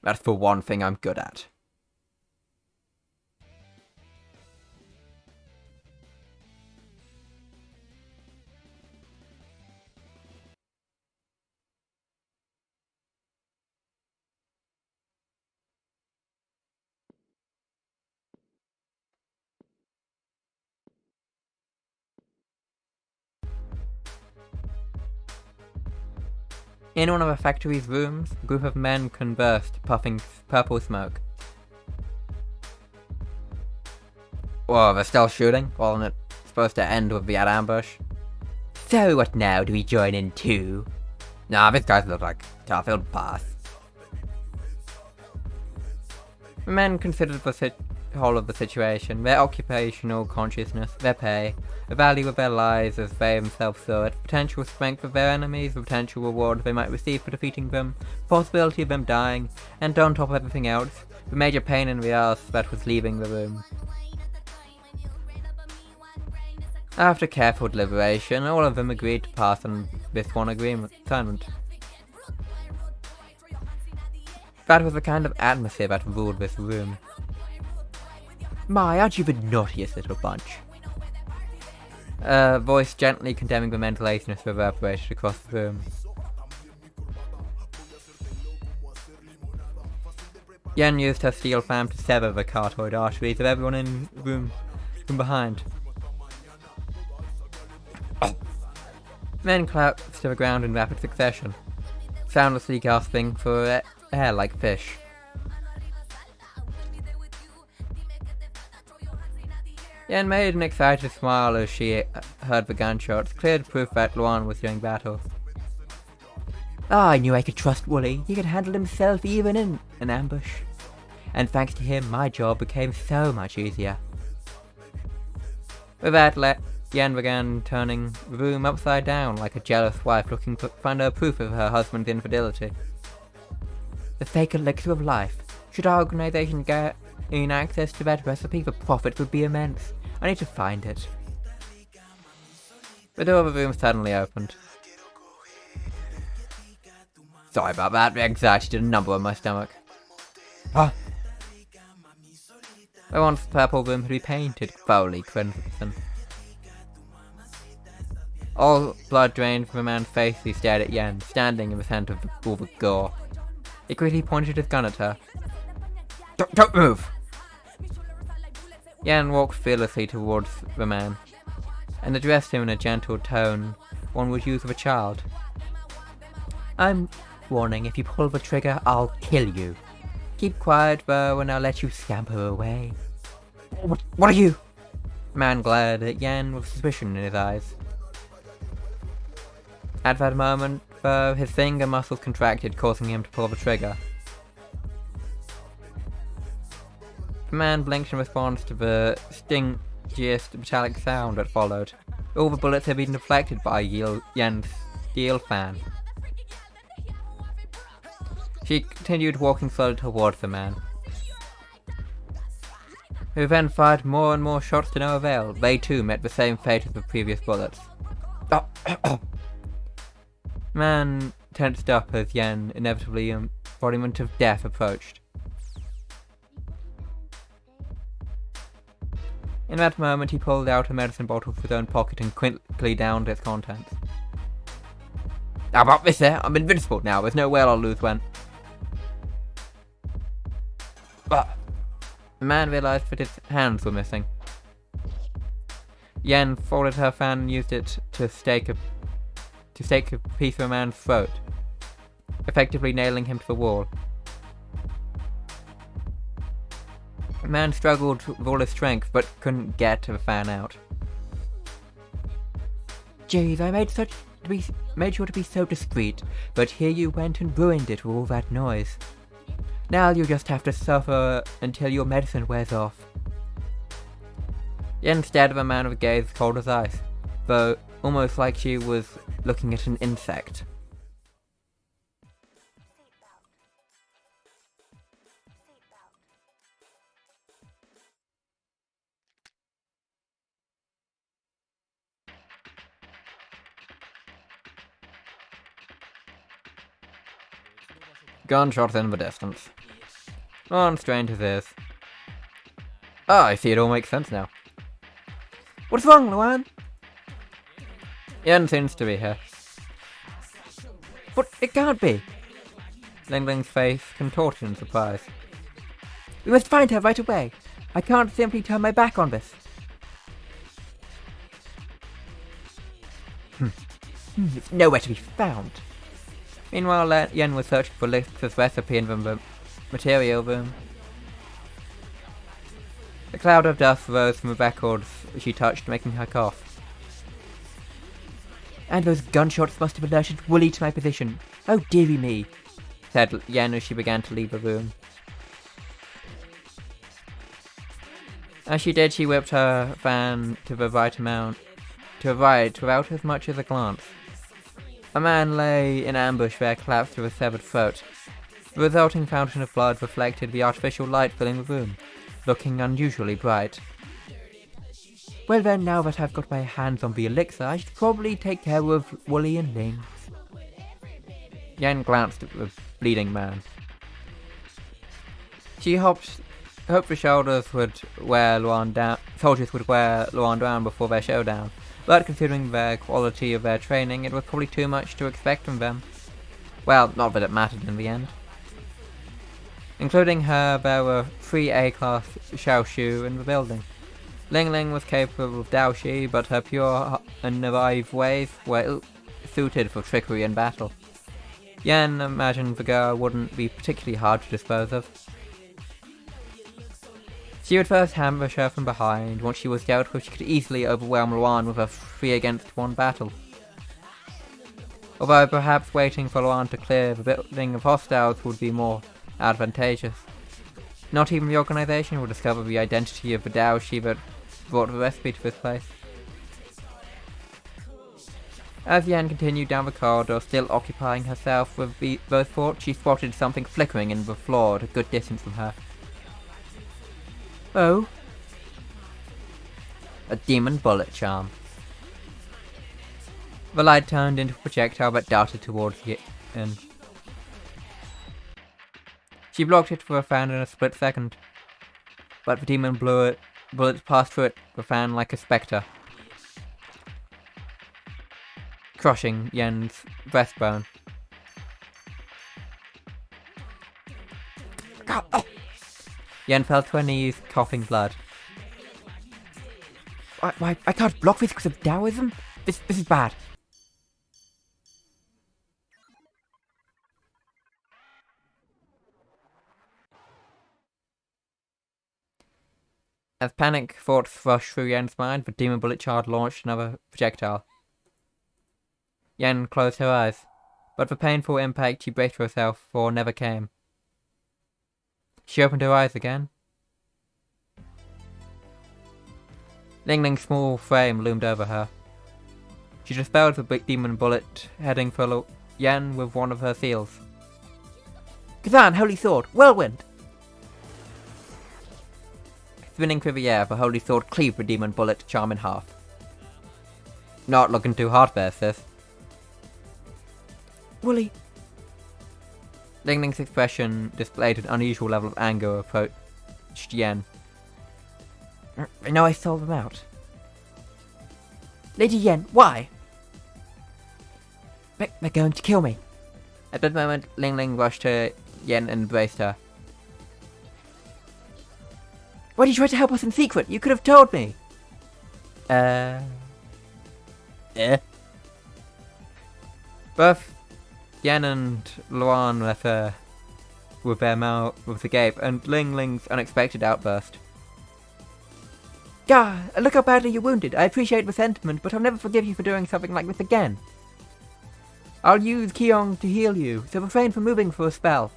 That's the one thing I'm good at. In one of the factory's rooms, a group of men conversed, puffing purple smoke. Whoa, they're still shooting? Wasn't it supposed to end with the ambush? So what now, do we join in too? Nah, these guys look like tough, it'll pass. The men considered the whole of the situation, their occupational consciousness, their pay, the value of their lives as they themselves saw it, potential strength of their enemies, the potential reward they might receive for defeating them, the possibility of them dying, and on top of everything else, the major pain in the ass that was leaving the room. After careful deliberation, all of them agreed to pass on this one assignment. That was the kind of atmosphere that ruled this room. My, aren't you the naughtiest little bunch? A voice gently condemning the mental laziness reverberated across the room. Yen used her steel fan to sever the cartoid arteries of everyone in the room from behind. Men collapsed to the ground in rapid succession, soundlessly gasping for air like fish. Yen made an excited smile as she heard the gunshots, cleared proof that Luan was doing battle. Ah, I knew I could trust Wooly. He could handle himself even in an ambush. And thanks to him, my job became so much easier. With that, Yen began turning the room upside down like a jealous wife looking to find her proof of her husband's infidelity. The fake elixir of life. Should our organization gain access to that recipe, the profit would be immense. I need to find it. The door of the room suddenly opened. Sorry about that, the anxiety did a number on my stomach. Ah! The once purple room had been painted foully crimson. All blood drained from the man's face. He stared at Yen, standing in the center of the pool of gore. He quickly pointed his gun at her. Don't move! Yen walked fearlessly towards the man, and addressed him in a gentle tone one would use with a child. I'm warning, if you pull the trigger, I'll kill you. Keep quiet, though, and I'll let you scamper away. What are you? The man glared at Yen with suspicion in his eyes. At that moment, though, his finger muscles contracted, causing him to pull the trigger. The man blinked in response to the stingiest metallic sound that followed. All the bullets had been deflected by Yan's steel fan. She continued walking slowly towards the man, who then fired more and more shots to no avail. They too met the same fate as the previous bullets. Man tensed up as Yan, inevitably embodiment of death, approached. In that moment, he pulled out a medicine bottle from his own pocket and quickly downed its contents. How about this there? I'm invincible now. There's no way I'll lose when. But the man realized that his hands were missing. Yan folded her fan and used it to stake a piece of a man's throat, effectively nailing him to the wall. The man struggled with all his strength, but couldn't get the fan out. Jeez, I made sure to be so discreet, but here you went and ruined it with all that noise. Now you just have to suffer until your medicine wears off. Yen stared at the man with a gaze cold as ice, though almost like she was looking at an insect. Gunshots in the distance. On strange as this. Oh, I see, it all makes sense now. What's wrong, Luan? Yen seems to be here. But it can't be. Ling Ling's face contorted in surprise. We must find her right away. I can't simply turn my back on this. It's nowhere to be found. Meanwhile, Yen was searching for Elixir's recipe in the material room. A cloud of dust rose from the records she touched, making her cough. And those gunshots must have alerted Wooly to my position. Oh dearie me, said Yen as she began to leave the room. As she did, she whipped her fan to the right without as much as a glance. A man lay in ambush there, collapsed with a severed throat. The resulting fountain of blood reflected the artificial light filling the room, looking unusually bright. Well then, now that I've got my hands on the elixir, I should probably take care of Wooly and Ling. Yan glanced at the bleeding man. She hoped the soldiers would wear Luan down before their showdown. But considering the quality of their training, it was probably too much to expect from them. Well, not that it mattered in the end. Including her, there were 3 A-class Xiaoshu in the building. Ling Ling was capable of Daoshi, but her pure and naive ways were ill-suited for trickery in battle. Yan imagined the girl wouldn't be particularly hard to dispose of. She would first ambush her from behind. Once she was dealt with, she could easily overwhelm Luan with a 3-against-1 battle. Although perhaps waiting for Luan to clear the building of hostiles would be more advantageous. Not even the organization would discover the identity of the Daoshi that brought the recipe to this place. As Yan continued down the corridor, still occupying herself with those thoughts, she spotted something flickering in the floor at a good distance from her. Oh. A demon bullet charm. The light turned into a projectile that darted towards Yen. She blocked it with a fan in a split second, but the demon bullets passed through the fan like a spectre, crushing Yen's breastbone. Yen fell to her knees, coughing blood. I can't block this because of Taoism? This is bad. As panic thoughts rushed through Yen's mind, the demon bullet charge launched another projectile. Yen closed her eyes, but the painful impact she braced herself for never came. She opened her eyes again. Ling Ling's small frame loomed over her, She dispelled the big demon bullet, heading for Yan with one of her seals. Kazan, Holy Sword, Whirlwind! Spinning through the air, the Holy Sword cleaved the demon bullet, charm in half. Not looking too hard there, sis. Wooly. Ling Ling's expression displayed an unusual level of anger approached Yan. I know I sold them out. Lady Yan, why? They're going to kill me. At that moment, Ling Ling rushed to Yan and embraced her. Why did you try to help us in secret? You could have told me. Both Yan and Luan left her with their mouth with the gape, and Ling Ling's unexpected outburst. Gah, look how badly you're wounded. I appreciate the sentiment, but I'll never forgive you for doing something like this again. I'll use Keong to heal you, so refrain from moving for a spell.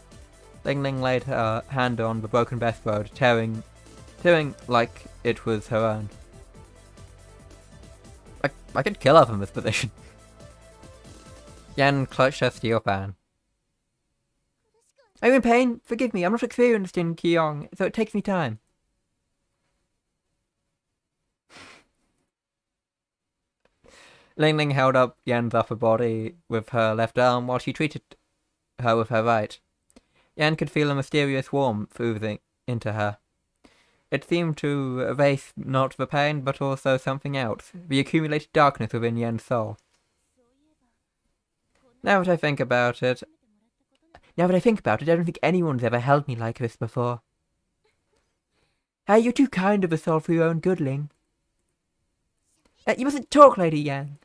Ling Ling laid her hand on the broken breastbone, tearing like it was her own. I could kill her from this position. Yan clutched her steel pan. I'm in pain. Forgive me, I'm not experienced in Keong, so it takes me time. Ling Ling held up Yan's upper body with her left arm while she treated her with her right. Yan could feel a mysterious warmth oozing into her. It seemed to erase not the pain, but also something else, the accumulated darkness within Yan's soul. Now that I think about it, I don't think anyone's ever held me like this before. Hey, you're too kind of a soul for your own good, Ling. You mustn't talk, Lady Yan.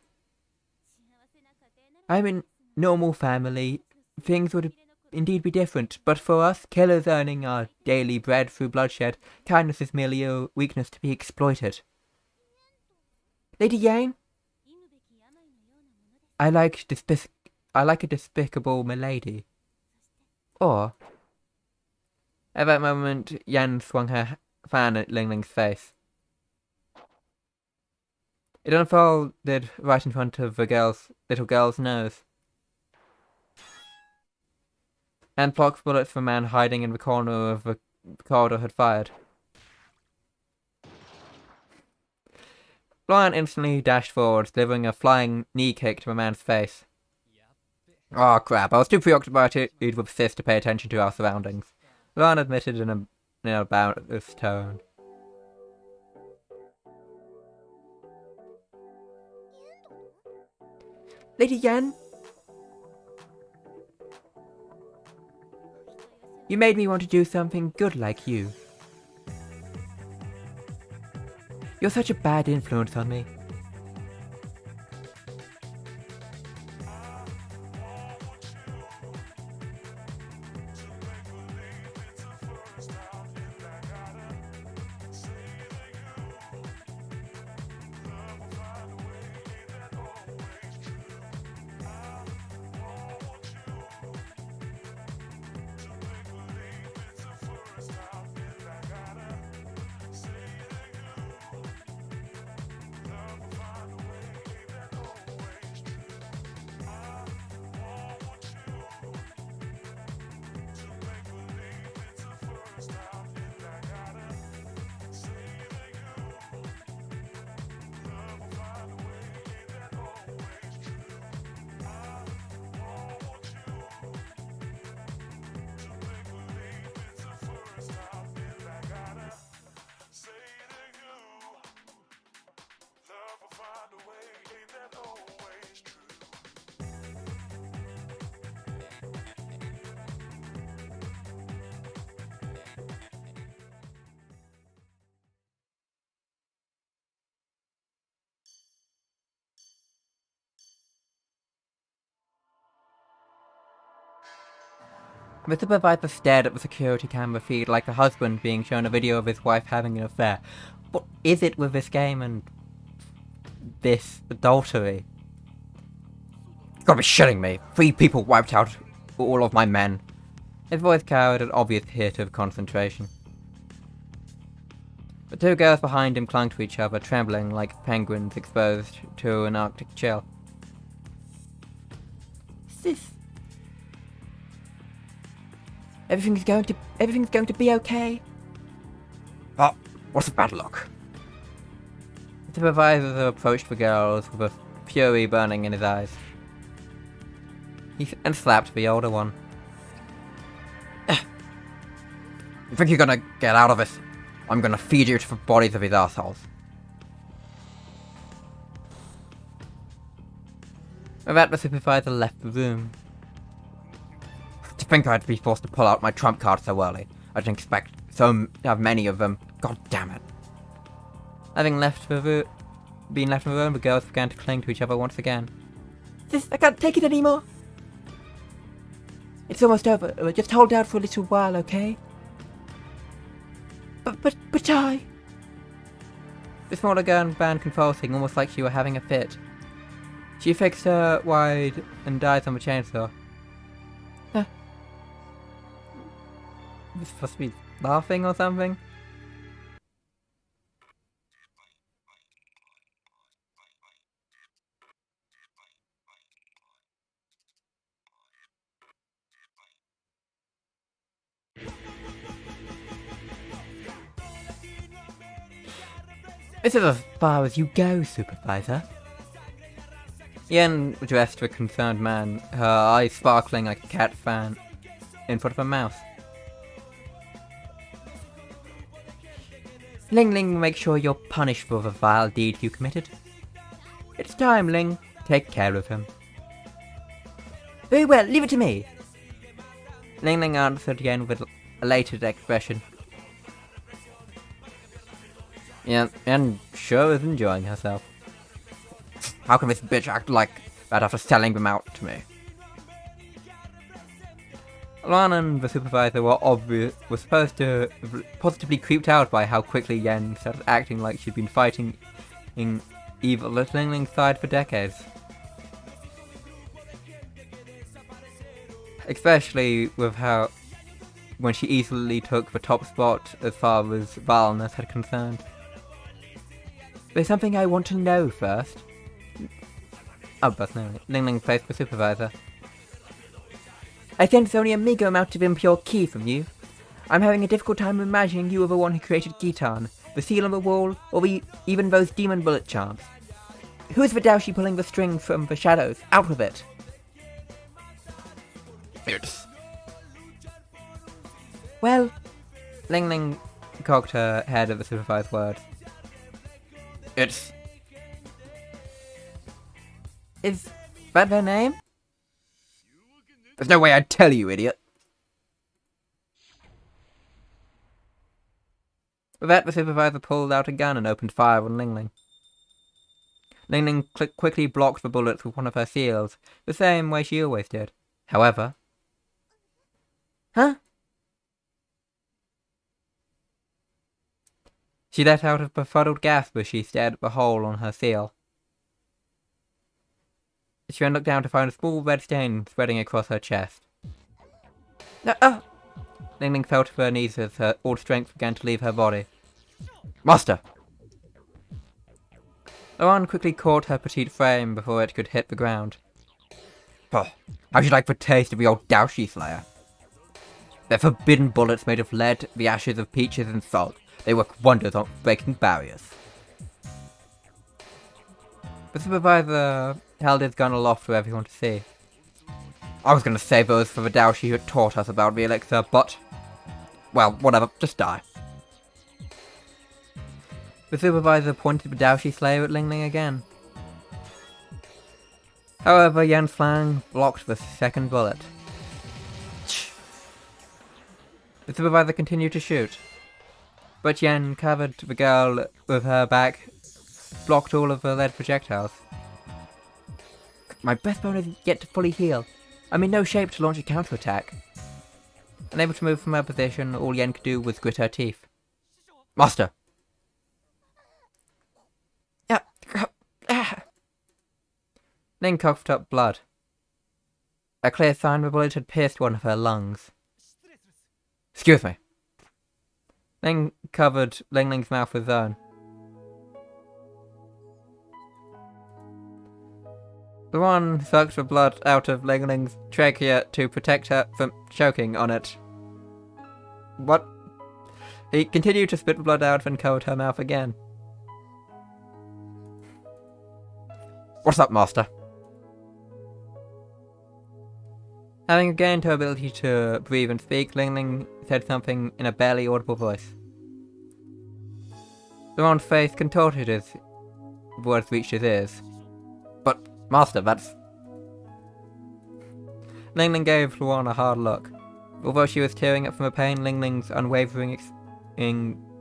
I'm in normal family. Things would indeed be different, but for us, killers earning our daily bread through bloodshed, kindness is merely a weakness to be exploited. Lady Yang? I like a despicable milady. Or... At that moment, Yan swung her fan at Ling Ling's face. It unfolded right in front of the little girl's nose. And blocked bullets from a man hiding in the corner of the corridor had fired. Luan instantly dashed forward, delivering a flying knee kick to the man's face. Oh crap, I was too preoccupied with Sis to pay attention to our surroundings. Luan admitted in a boundless tone. Lady Yan? You made me want to do something good like you. You're such a bad influence on me. The supervisor stared at the security camera feed like a husband being shown a video of his wife having an affair. What is it with this game and this adultery? You gotta be shitting me. 3 people wiped out all of my men. His voice carried an obvious hit of concentration. The 2 girls behind him clung to each other, trembling like penguins exposed to an Arctic chill. this? Everything's going to be okay. Oh, what's the bad luck? The supervisor approached the girls with a fury burning in his eyes. And slapped the older one. You think you're gonna get out of it? I'm gonna feed you to the bodies of these assholes. With that, the supervisor left the room. To think I'd be forced to pull out my trump card so early. I didn't expect so many of them. God damn it. Having been left in the room, the girls began to cling to each other once again. I can't take it anymore. It's almost over. Just hold out for a little while, okay? But I... The smaller girl began convulsing, almost like she were having a fit. She fixed her wide and eyes on the chainsaw. Was supposed to be laughing or something? This is as far as you go, Supervisor. Yen addressed the concerned man, her eyes sparkling like a cat fan in front of her mouth. Ling Ling, make sure you're punished for the vile deed you committed. It's time, Ling. Take care of him. Very well, leave it to me. Ling Ling answered Yen with elated expression. Yeah, Yen sure is enjoying herself. How can this bitch act like that after selling them out to me? Luan and the supervisor were supposed to have positively creeped out by how quickly Yen started acting like she'd been fighting in evil at Ling Ling's side for decades. Especially with how when she easily took the top spot as far as vileness had concerned. There's something I want to know first. Oh, but no, Ling Ling faced the supervisor. I sense only a meager amount of impure ki from you. I'm having a difficult time imagining you were the one who created Gitan, the seal on the wall, or even those demon bullet charms. Who's the Daoshi pulling the string from the shadows? Out with it! It's... Well... Ling Ling cocked her head at the supervisor's words. It's... Is that their name? There's no way I'd tell you, idiot. With that, the supervisor pulled out a gun and opened fire on Ling Ling. Ling Ling quickly blocked the bullets with one of her seals, the same way she always did. However... Huh? She let out a befuddled gasp as she stared at the hole on her seal. She then looked down to find a small red stain spreading across her chest. Ling Ling fell to her knees as her all strength began to leave her body. Master! Luan quickly caught her petite frame before it could hit the ground. Oh, how'd you like the taste of the old Daoshi Slayer? They're forbidden bullets made of lead, the ashes of peaches and salt. They work wonders on breaking barriers. The supervisor held his gun aloft for everyone to see. I was going to save those for the Daoshi who taught us about the Elixir, but... well, whatever, just die. The supervisor pointed the Daoshi Slayer at Ling Ling again. However, Yan Flang blocked the second bullet. The supervisor continued to shoot, but Yan covered the girl with her back, blocked all of the lead projectiles. My breastbone is yet to fully heal. I'm in no shape to launch a counterattack. Unable to move from her position, all Yen could do was grit her teeth. Master! Ling coughed up blood. A clear sign the bullet had pierced one of her lungs. Excuse me. Ling covered Ling Ling's mouth with his own. Luan sucked the blood out of Ling Ling's trachea to protect her from choking on it. What? He continued to spit the blood out and covered her mouth again. What's up, Master? Having regained her ability to breathe and speak, Ling Ling said something in a barely audible voice. Luan's face contorted as words reached his ears. But, Master, that's... Ling Ling gave Luan a hard look. Although she was tearing up from her pain, Ling Ling's unwavering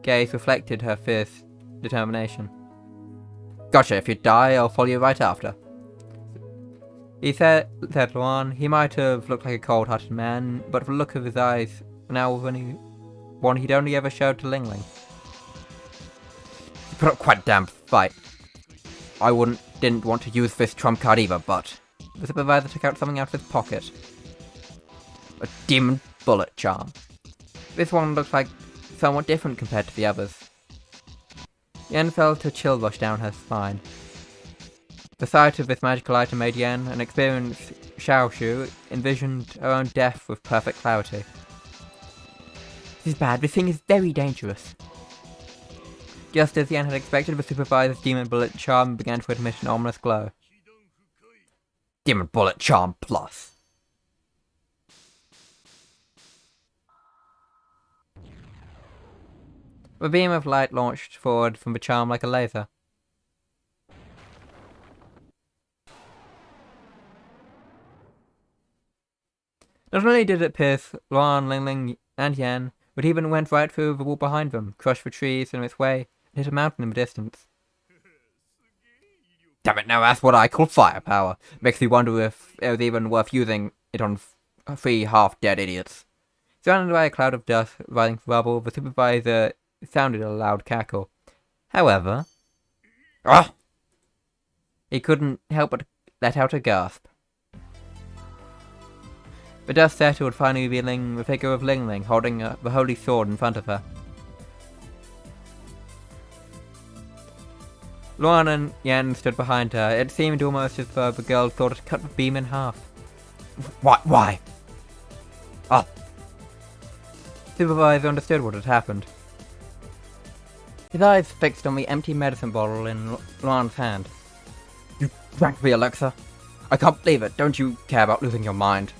gaze reflected her fierce determination. Gotcha, if you die, I'll follow you right after. He said Luan. He might have looked like a cold-hearted man, but the look of his eyes now was one he'd only ever showed to Ling Ling. You put up quite a damn fight. I didn't want to use this trump card either, but... The supervisor took out something out of his pocket. A demon bullet charm. This one looks like somewhat different compared to the others. Yen felt a chill rush down her spine. The sight of this magical item made Yen, an experienced Xiaoshu, envisioned her own death with perfect clarity. This is bad, this thing is very dangerous. Just as Yen had expected, the supervisor's demon bullet charm began to emit an ominous glow. Demon bullet charm plus. A beam of light launched forward from the charm like a laser. Not only did it pierce Luan, Ling Ling, and Yan, but even went right through the wall behind them, crushed the trees in its way, and hit a mountain in the distance. Damn it, now that's what I call firepower. Makes me wonder if it was even worth using it on 3 half-dead idiots. Surrounded by a cloud of dust rising from rubble, the supervisor sounded a loud cackle. However... he couldn't help but let out a gasp. The dust settled, finally revealing the figure of Ling Ling holding the holy sword in front of her. Luan and Yan stood behind her. It seemed almost as though the girl thought to cut the beam in half. Why? Supervisor understood what had happened. His eyes fixed on the empty medicine bottle in Luan's hand. You drank the elixir? I can't believe it. Don't you care about losing your mind?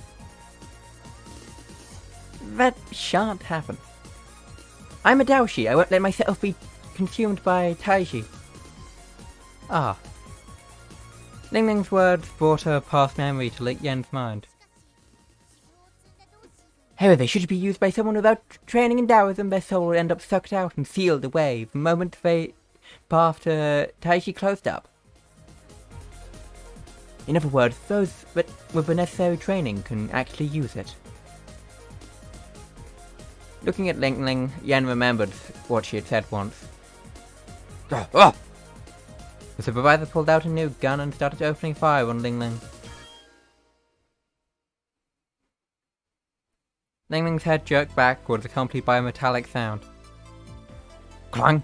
That shan't happen. I'm a Daoshi. I won't let myself be consumed by Taishi. Ling Ling's words brought her past memory to Yen's mind. However, they should be used by someone without training in Taoism. Their soul will end up sucked out and sealed away the moment the path to Taishi closed up. In other words, those with the necessary training can actually use it. Looking at Ling Ling, Yen remembered what she had said once. The supervisor pulled out a new gun and started opening fire on Ling Ling. Ling Ling's head jerked backwards, accompanied by a metallic sound. Clang!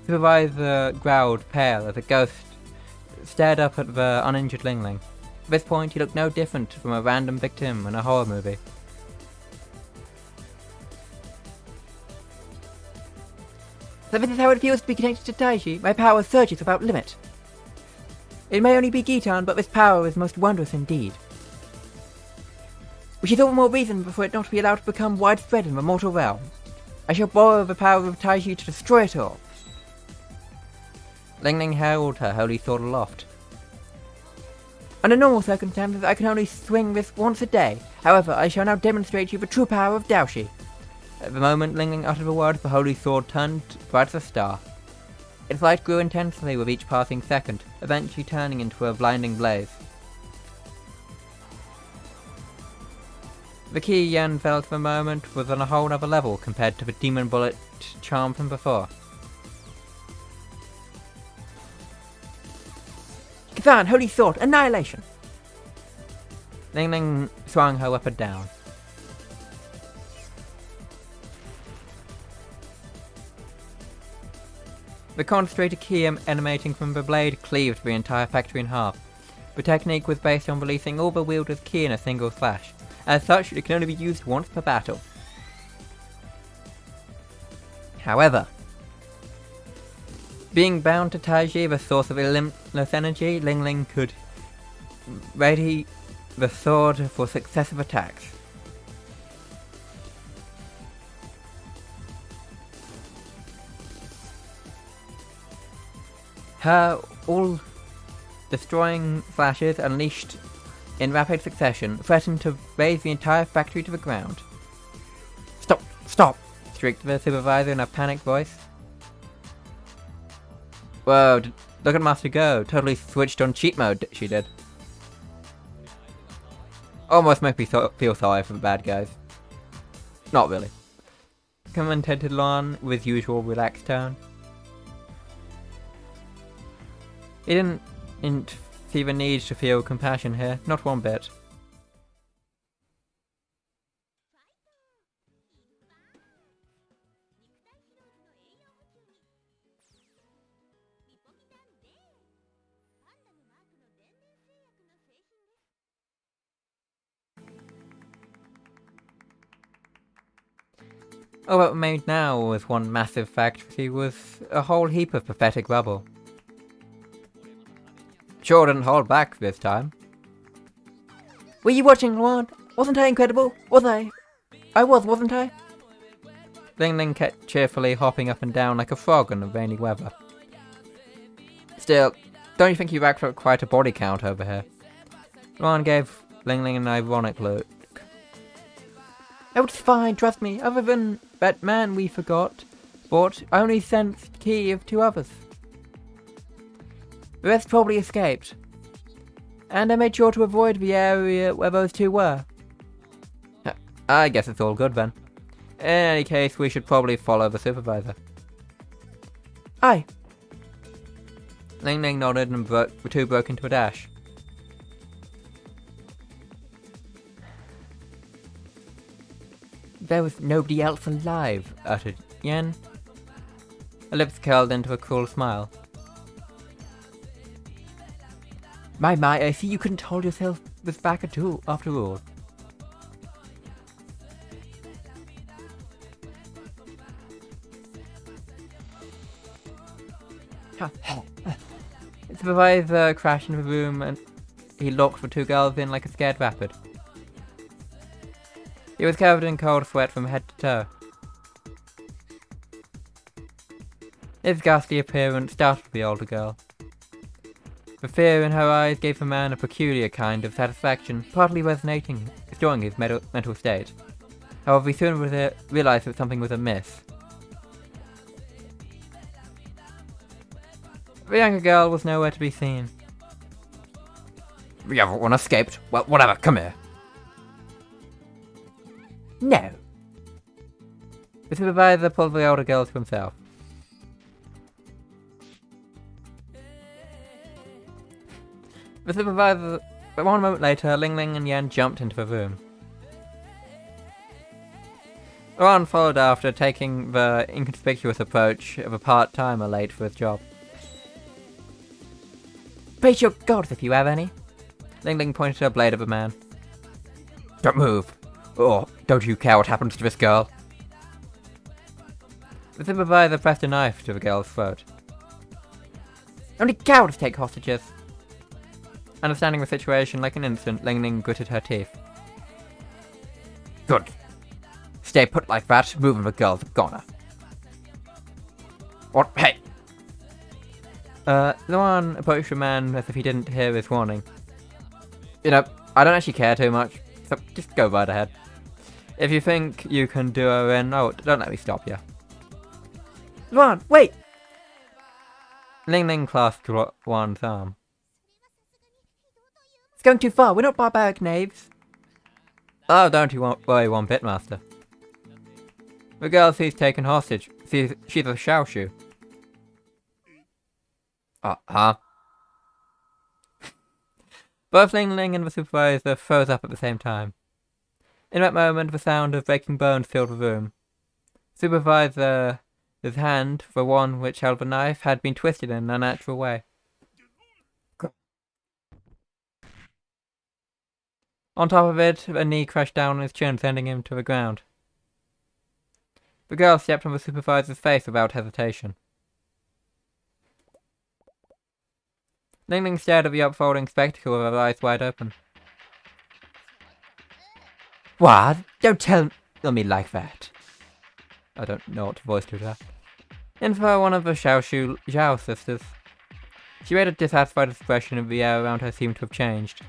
The supervisor growled, pale, as a ghost stared up at the uninjured Ling Ling. At this point, he looked no different from a random victim in a horror movie. So this is how it feels to be connected to Taishi. My power surges without limit. It may only be Gitan, but this power is most wondrous indeed. Which is all the more reason for it not to be allowed to become widespread in the mortal realm. I shall borrow the power of Taishi to destroy it all. Ling Ling held her holy sword aloft. Under normal circumstances, I can only swing this once a day. However, I shall now demonstrate to you the true power of Daoshi. At the moment Ling Ling uttered the words, the holy sword turned bright as a star. Its light grew intensely with each passing second, eventually turning into a blinding blaze. The key Yen felt for the moment was on a whole other level compared to the demon bullet charm from before. Kazan, holy sword, annihilation! Ling Ling swung her weapon down. The concentrated key emanating from the blade cleaved the entire factory in half. The technique was based on releasing all the wielder's ki in a single slash. As such, it can only be used once per battle. However, being bound to Taiji, the source of limitless energy, Ling Ling could ready the sword for successive attacks. Her all-destroying flashes, unleashed in rapid succession, threatened to raise the entire factory to the ground. "Stop! Stop!" shrieked the supervisor in a panicked voice. Whoa, look at Master go. Totally switched on cheat mode, she did. Almost make me feel sorry for the bad guys. Not really. Commented Luan with usual relaxed tone. He didn't see the need to feel compassion here, not one bit. All that remained now was one massive factory with a whole heap of pathetic rubble. Sure didn't hold back this time. Were you watching, Luan? Wasn't I incredible? Was I? I was, wasn't I? Ling Ling kept cheerfully hopping up and down like a frog in the rainy weather. Still, don't you think you racked up quite a body count over here? Luan gave Ling Ling an ironic look. Oh, it's fine, trust me. Other than that man we forgot, but I only sent key of 2 others. The rest probably escaped. And I made sure to avoid the area where those 2 were. I guess it's all good then. In any case, we should probably follow the supervisor. Aye. Ling Ling nodded and the 2 broke into a dash. There was nobody else alive, uttered Yen. Her lips curled into a cruel smile. My, I see you couldn't hold yourself this back at all, after all. The supervisor crashed into the room and he locked the 2 girls in like a scared rabbit. He was covered in cold sweat from head to toe. His ghastly appearance startled the older girl. The fear in her eyes gave the man a peculiar kind of satisfaction, partly resonating, restoring his mental state. However, he soon realized that something was amiss. The younger girl was nowhere to be seen. The other one escaped. Well, whatever, come here. No. The supervisor pulled the older girl to himself. The supervisor... But 1 moment later, Ling Ling and Yan jumped into the room. Luan followed after, taking the inconspicuous approach of a part-timer late for his job. Praise your gods if you have any. Ling Ling pointed her blade at the man. Don't move. Oh, don't you care what happens to this girl? The supervisor pressed a knife to the girl's throat. Only cowards take hostages. Understanding the situation like an instant, Ling Ling gritted her teeth. Good. Stay put like that, moving the girl's a goner. What? Hey! Luan approached the man as if he didn't hear his warning. You know, I don't actually care too much, so just go right ahead. If you think you can do her in, oh, don't let me stop you. Luan, wait! Ling Ling clasped Luan's arm. It's going too far, we're not barbaric knaves. Oh, don't you worry one bit, Master. The girl she's taken hostage, she's a Xiaoshu. Uh-huh. Both Ling Ling and the supervisor froze up at the same time. In that moment, the sound of breaking bones filled the room. Supervisor's hand, the one which held the knife, had been twisted in an unnatural way. On top of it, a knee crashed down on his chin, sending him to the ground. The girl stepped on the supervisor's face without hesitation. Ling Ling stared at the upfolding spectacle with her eyes wide open. What? Don't tell me like that. I don't know what voice to that. In for one of the Zhao sisters. She made a dissatisfied expression and the air around her seemed to have changed.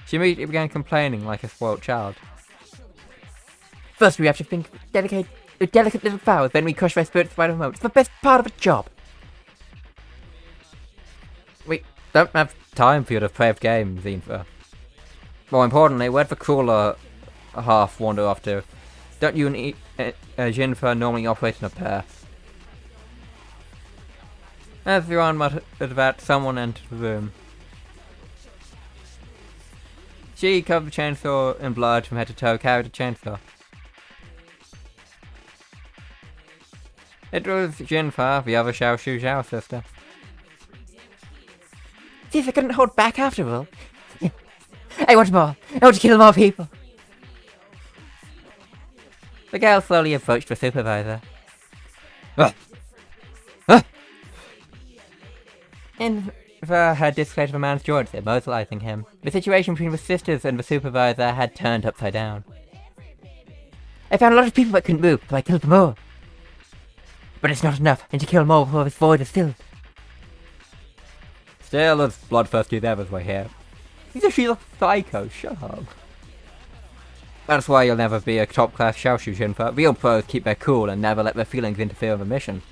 She immediately began complaining like a spoilt child. First we have to think delicate little flowers, then we crush their spirits by the moment. It's the best part of a job. We don't have time for your depraved game, Zinfa. More importantly, where'd the crueler half wander off to? Don't you and Jinfa normally operate in a pair? As Luan muttered that, someone entered the room. She, covered the chainsaw in blood from head to toe, carried a chainsaw. It was Jinfa, the other Zhao sister. See if I couldn't hold back after all. I want more. I want to kill more people. The girl slowly approached the supervisor. In her discretion, a man's jaw, immobilizing him. The situation between the sisters and the supervisor had turned upside down. I found a lot of people that couldn't move, so I killed them all. But it's not enough. I need to kill more before this void is filled. Still as bloodthirsty as ever, I hear. She's a psycho, shut up. That's why you'll never be a top-class Xiaoshu Jinfa. Real pros keep their cool and never let their feelings interfere with a mission.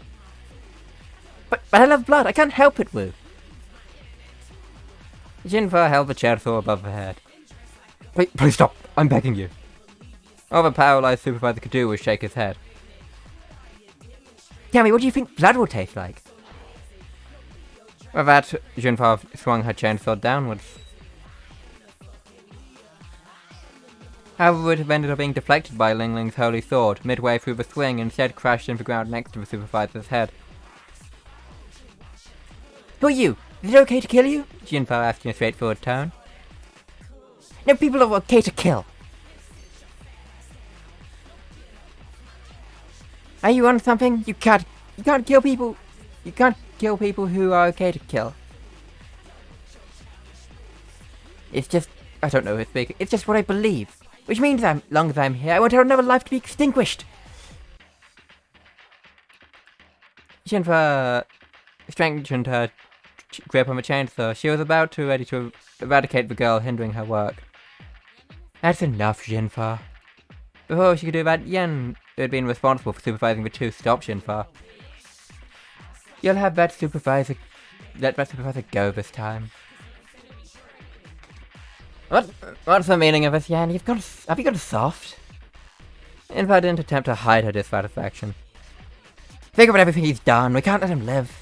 But I love blood, I can't help it, Wu. Jinfa held the chainsaw above her head. Please stop, I'm begging you. All the paralyzed supervisor could do was shake his head. Tell me, what do you think blood will taste like? With that, Jinfa swung her chainsaw downwards. However, it ended up being deflected by Ling Ling's holy sword midway through the swing and instead crashed into the ground next to the supervisor's head. Who are you? Is it okay to kill you? Jinfa asked in a straightforward tone. No, people are okay to kill. Are you on something? You can't kill people. You can't kill people who are okay to kill. It's just, I don't know who's speaking. It's just what I believe. Which means as long as I'm here, I want another life to be extinguished. Jinfa strengthened her grip on the chainsaw. She was about to ready to eradicate the girl hindering her work. That's enough, Jinfa. Before she could do that, Yen, who had been responsible for supervising the two, stopped Jinfa. You'll have let that supervisor go this time. What's the meaning of this, Yan? Have you got a soft? Jinfa didn't attempt to hide her dissatisfaction. Think about everything he's done. We can't let him live.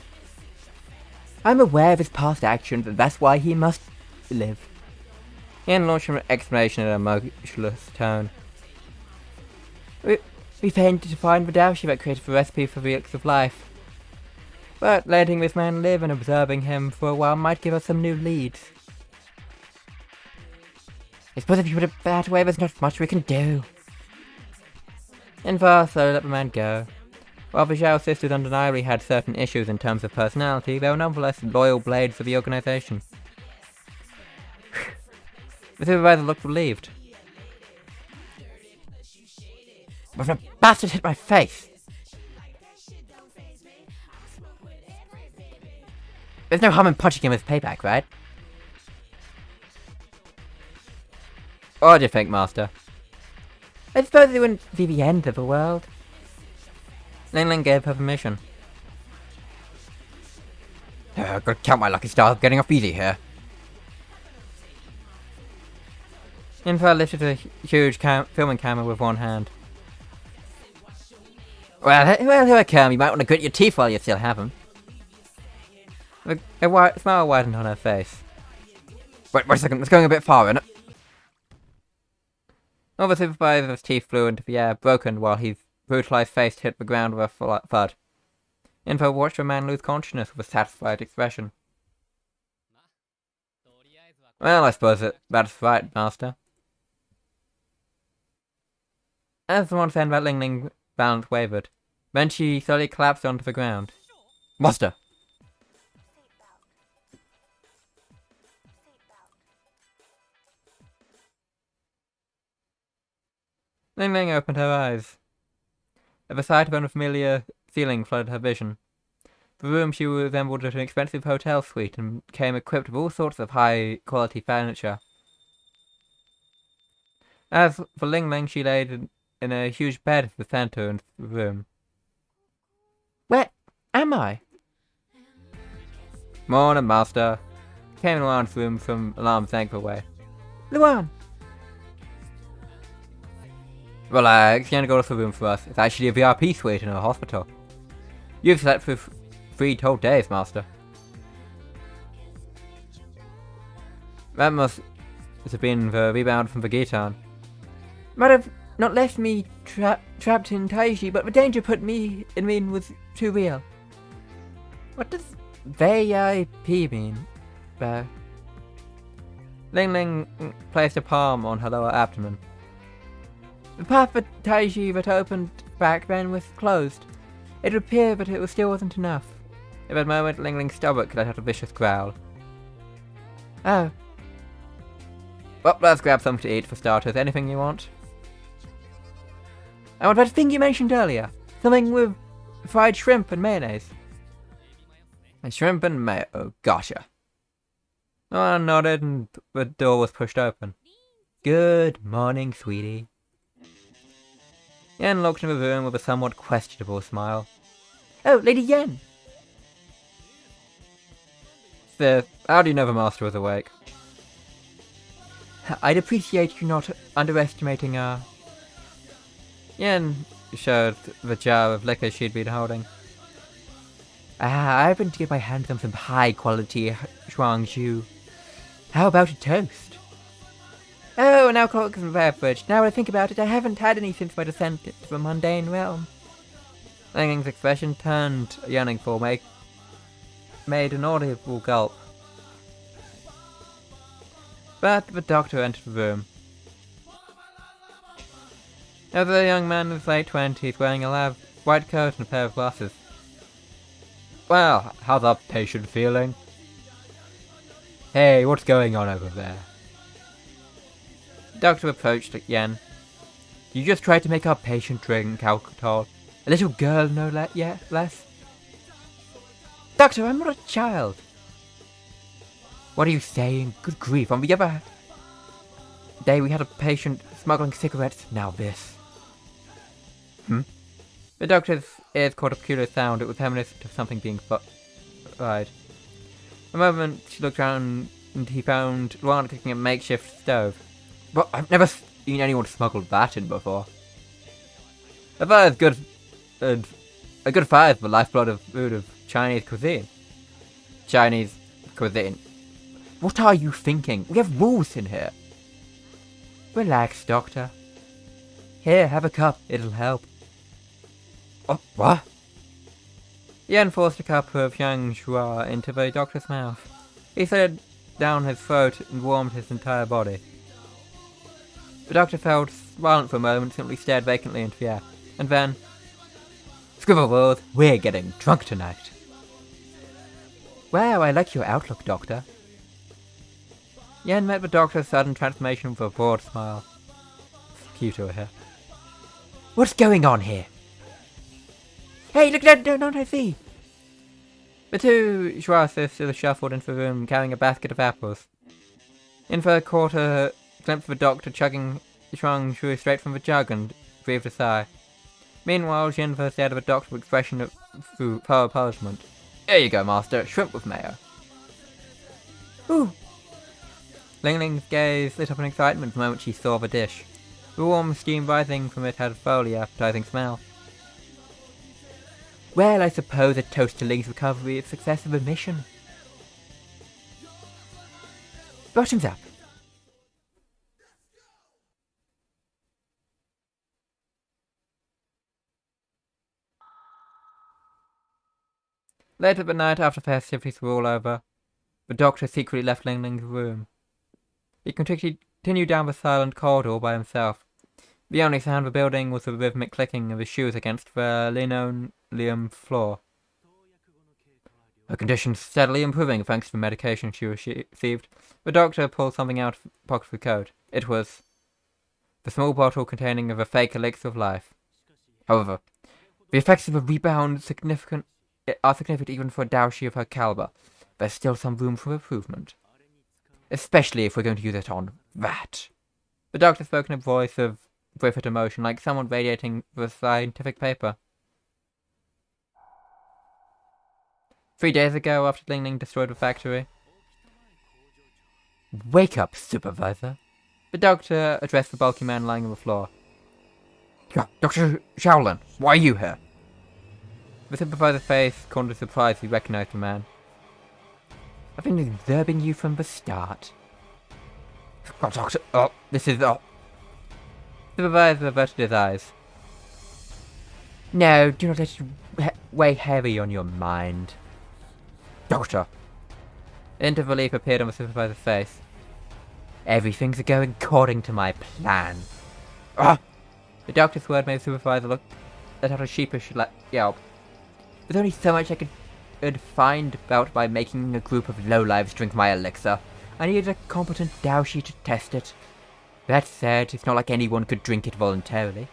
I'm aware of his past actions, and that's why he must live. Ian launched an explanation in a emotionless tone. We failed to find the Daoshi that created the recipe for the Elixir of Life. But letting this man live and observing him for a while might give us some new leads. I suppose if you put it that way, there's not much we can do. Invar slowly let the man go. While the Zhao sisters undeniably had certain issues in terms of personality, they were nonetheless loyal blades of the organization. The supervisor looked relieved. But the bastard hit my face! There's no harm in punching him as payback, right? What do you think, Master? I suppose it wouldn't be the end of the world. Ling Ling gave her permission. Gotta count my lucky stars, getting off easy here. Infa lifted a huge filming camera with one hand. Well, here I come. You might want to grit your teeth while you still have them. A smile widened on her face. Wait a second, it's going a bit far, isn't it? All the supervisor's teeth flew into the air, broken while his brutalized face hit the ground with a thud. Info watched the man lose consciousness with a satisfied expression. Well, I suppose that's right, Master. As the one saying about Ling Ling, balance wavered. Then she slowly collapsed onto the ground. Master! Ling Ling opened her eyes. At the sight of an unfamiliar ceiling flooded her vision. The room she resembled an expensive hotel suite and came equipped with all sorts of high-quality furniture. As for Ling Ling, she lay in a huge bed in the centre of the room. Where am I? Morning, Master. Came in Luan's room from alarm's length away. Luan! Relax, you got us a room for us. It's actually a VIP suite in a hospital. You've slept for 3 whole days, Master. That must have been the rebound from the Gitan. Might have not left me trapped in Taiji, but the danger put me in was too real. What does VIP mean, there? Ling Ling placed a palm on her lower abdomen. The path for Taiji that opened back then was closed. It would appear that it still wasn't enough. At that moment, Ling Ling's stomach let out a vicious growl. Oh. Well, let's grab something to eat for starters. Anything you want? I want that thing you mentioned earlier. Something with fried shrimp and mayonnaise. Shrimp and mayo. Oh, gotcha. I nodded and the door was pushed open. Good morning, sweetie. Yen looked in the room with a somewhat questionable smile. Oh, Lady Yen! Sir, how do you know the Master was awake? I'd appreciate you not underestimating our... Yen showed the jar of liquor she'd been holding. I happened to get my hands on some high-quality Jiangshi. How about a toast? Oh, an alcoholic beverage. Now I think about it, I haven't had any since my descent into the mundane realm. Ling Ling's expression turned yearning for made an audible gulp. But the doctor entered the room. There was a young man in his late 20s wearing a white coat and a pair of glasses. Well, how's our patient feeling? Hey, what's going on over there? The doctor approached Yen. You just tried to make our patient drink alcohol. A little girl, no less. Doctor, I'm not a child. What are you saying? Good grief, on the other day we had a patient smuggling cigarettes, now this. The doctor's ears caught a peculiar sound. It was reminiscent of something being fried. A moment she looked around and he found Luan cooking a makeshift stove. But I've never seen anyone smuggle that in before. A fire is good, a good fire is the lifeblood of food of Chinese cuisine. Chinese cuisine. What are you thinking? We have rules in here. Relax, Doctor. Here, have a cup. It'll help. Oh, what? Yen forced a cup of yang shua into the doctor's mouth. He slid down his throat and warmed his entire body. The doctor felt silent for a moment, simply stared vacantly into the air. And then... Scribble rules, we're getting drunk tonight. Wow, I like your outlook, Doctor. Yen met the doctor's sudden transformation with a broad smile. It's cute over here. What's going on here? Hey, look, don't I see? The two Schwa sisters shuffled into the room carrying a basket of apples. In the quarter, glimpsed the doctor chugging Shuang Shui straight from the jug and breathed a sigh. Meanwhile, Jinfa stared at the doctor with expression of thorough puzzlement. Here you go, Master. Shrimp with mayo. Ooh. Ling Ling's gaze lit up in excitement the moment she saw the dish. The warm steam rising from it had a thoroughly appetizing smell. Well, I suppose a toast to Ling's recovery is success of a mission. Bottoms up. Later that night, after festivities were all over, the doctor secretly left Ling Ling's room. He continued down the silent corridor by himself. The only sound of the building was the rhythmic clicking of his shoes against the linoleum floor. Her condition's steadily improving thanks to the medication she received. The doctor pulled something out of the pocket of the coat. It was the small bottle containing of a fake elixir of life. However, the effects of a rebound are significant even for a Daoshi of her caliber. There's still some room for improvement. Especially if we're going to use it on that. The doctor spoke in a voice of vivid emotion, like someone radiating the scientific paper. 3 days ago, after Ling Ling destroyed the factory. Wake up, Supervisor. The doctor addressed the bulky man lying on the floor. Dr. Shaolin, why are you here? The supervisor's face caught in surprise. He recognized the man. I've been observing you from the start. Doctor, this is... The supervisor averted his eyes. No, do not let it weigh heavy on your mind. Doctor. A hint of relief appeared on the supervisor's face. Everything's going according to my plan. The doctor's word made the supervisor let out a sheepish yelp. There's only so much I could find out by making a group of lowlives drink my elixir. I needed a competent Daoshi to test it. That said, it's not like anyone could drink it voluntarily.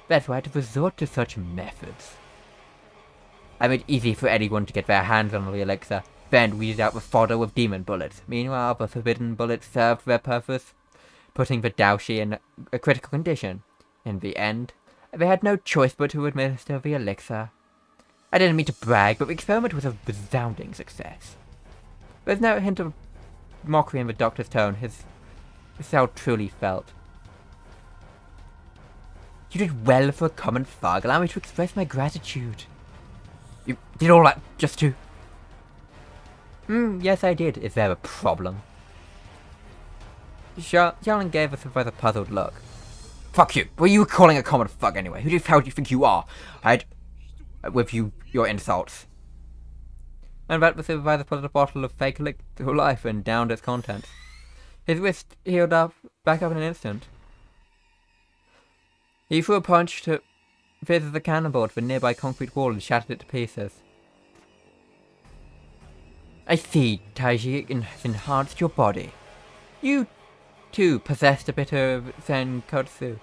That's why I had to resort to such methods. I made it easy for anyone to get their hands on the elixir, then weeded out the fodder with demon bullets. Meanwhile, the forbidden bullets served their purpose, putting the Daoshi in a critical condition. In the end, they had no choice but to administer the elixir. I didn't mean to brag, but the experiment was a resounding success. There's no hint of mockery in the doctor's tone. His soul truly felt. You did well for a common thug. Allow me to express my gratitude. You did all that just to... Yes I did. Is there a problem? Shaolin gave us a rather puzzled look. Fuck you. What are you calling a common thug anyway? Who the hell do you think you are? With your insults. And that the supervisor put a bottle of fake elixir of life and downed its contents. His wrist healed back up in an instant. He threw a punch to pierce the cannonball to the nearby concrete wall and shattered it to pieces. I see, Taiji has enhanced your body. You, too, possessed a bit of Senkotsu.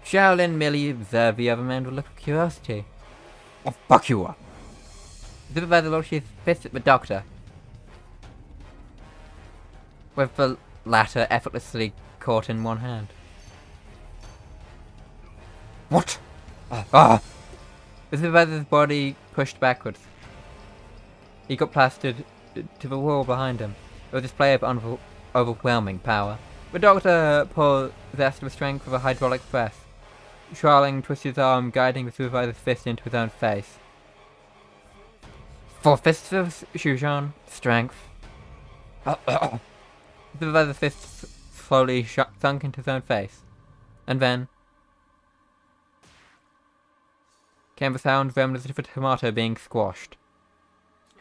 Shaolin merely observed the other man with a look of curiosity. Oh, fuck you up. The supervisor launched his fist at the doctor, with the latter effortlessly caught in one hand. What? The supervisor's body pushed backwards. He got plastered to the wall behind him. It was a display of overwhelming power. The doctor possessed the strength of a hydraulic press. Shaolin twisted his arm, guiding the supervisor's fist into his own face. 4 fists of Shujan, strength. The supervisor's fist slowly sunk into his own face. And then came the sound reminiscent of a tomato being squashed.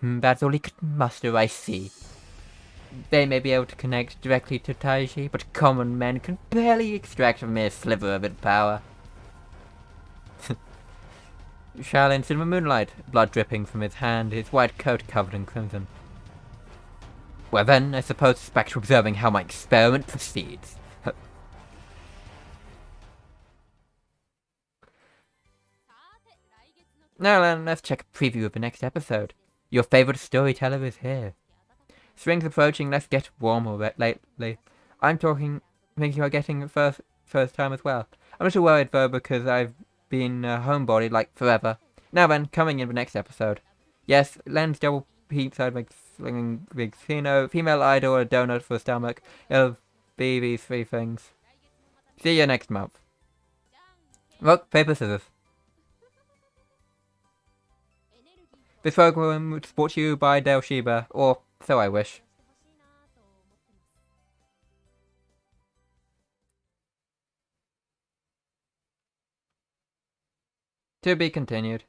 That's all he could muster, I see. They may be able to connect directly to Taiji, but common men can barely extract a mere sliver of its power. Shaolin stood in the moonlight, blood dripping from his hand, his white coat covered in crimson. Well then, I suppose it's back to observing how my experiment proceeds. Now then, let's check a preview of the next episode. Your favourite storyteller is here. Spring's approaching, let's get warmer lately. I'm thinking about getting it first time as well. I'm a little worried though because I've been a homebody like forever. Now then, coming in the next episode. Yes, Len's double peep-side makes slinging big casino, female idol, a donut for a stomach. It'll be these 3 things. See you next month. Rock, paper, scissors. This program was brought to you by Daoshi, or so I wish. To be continued.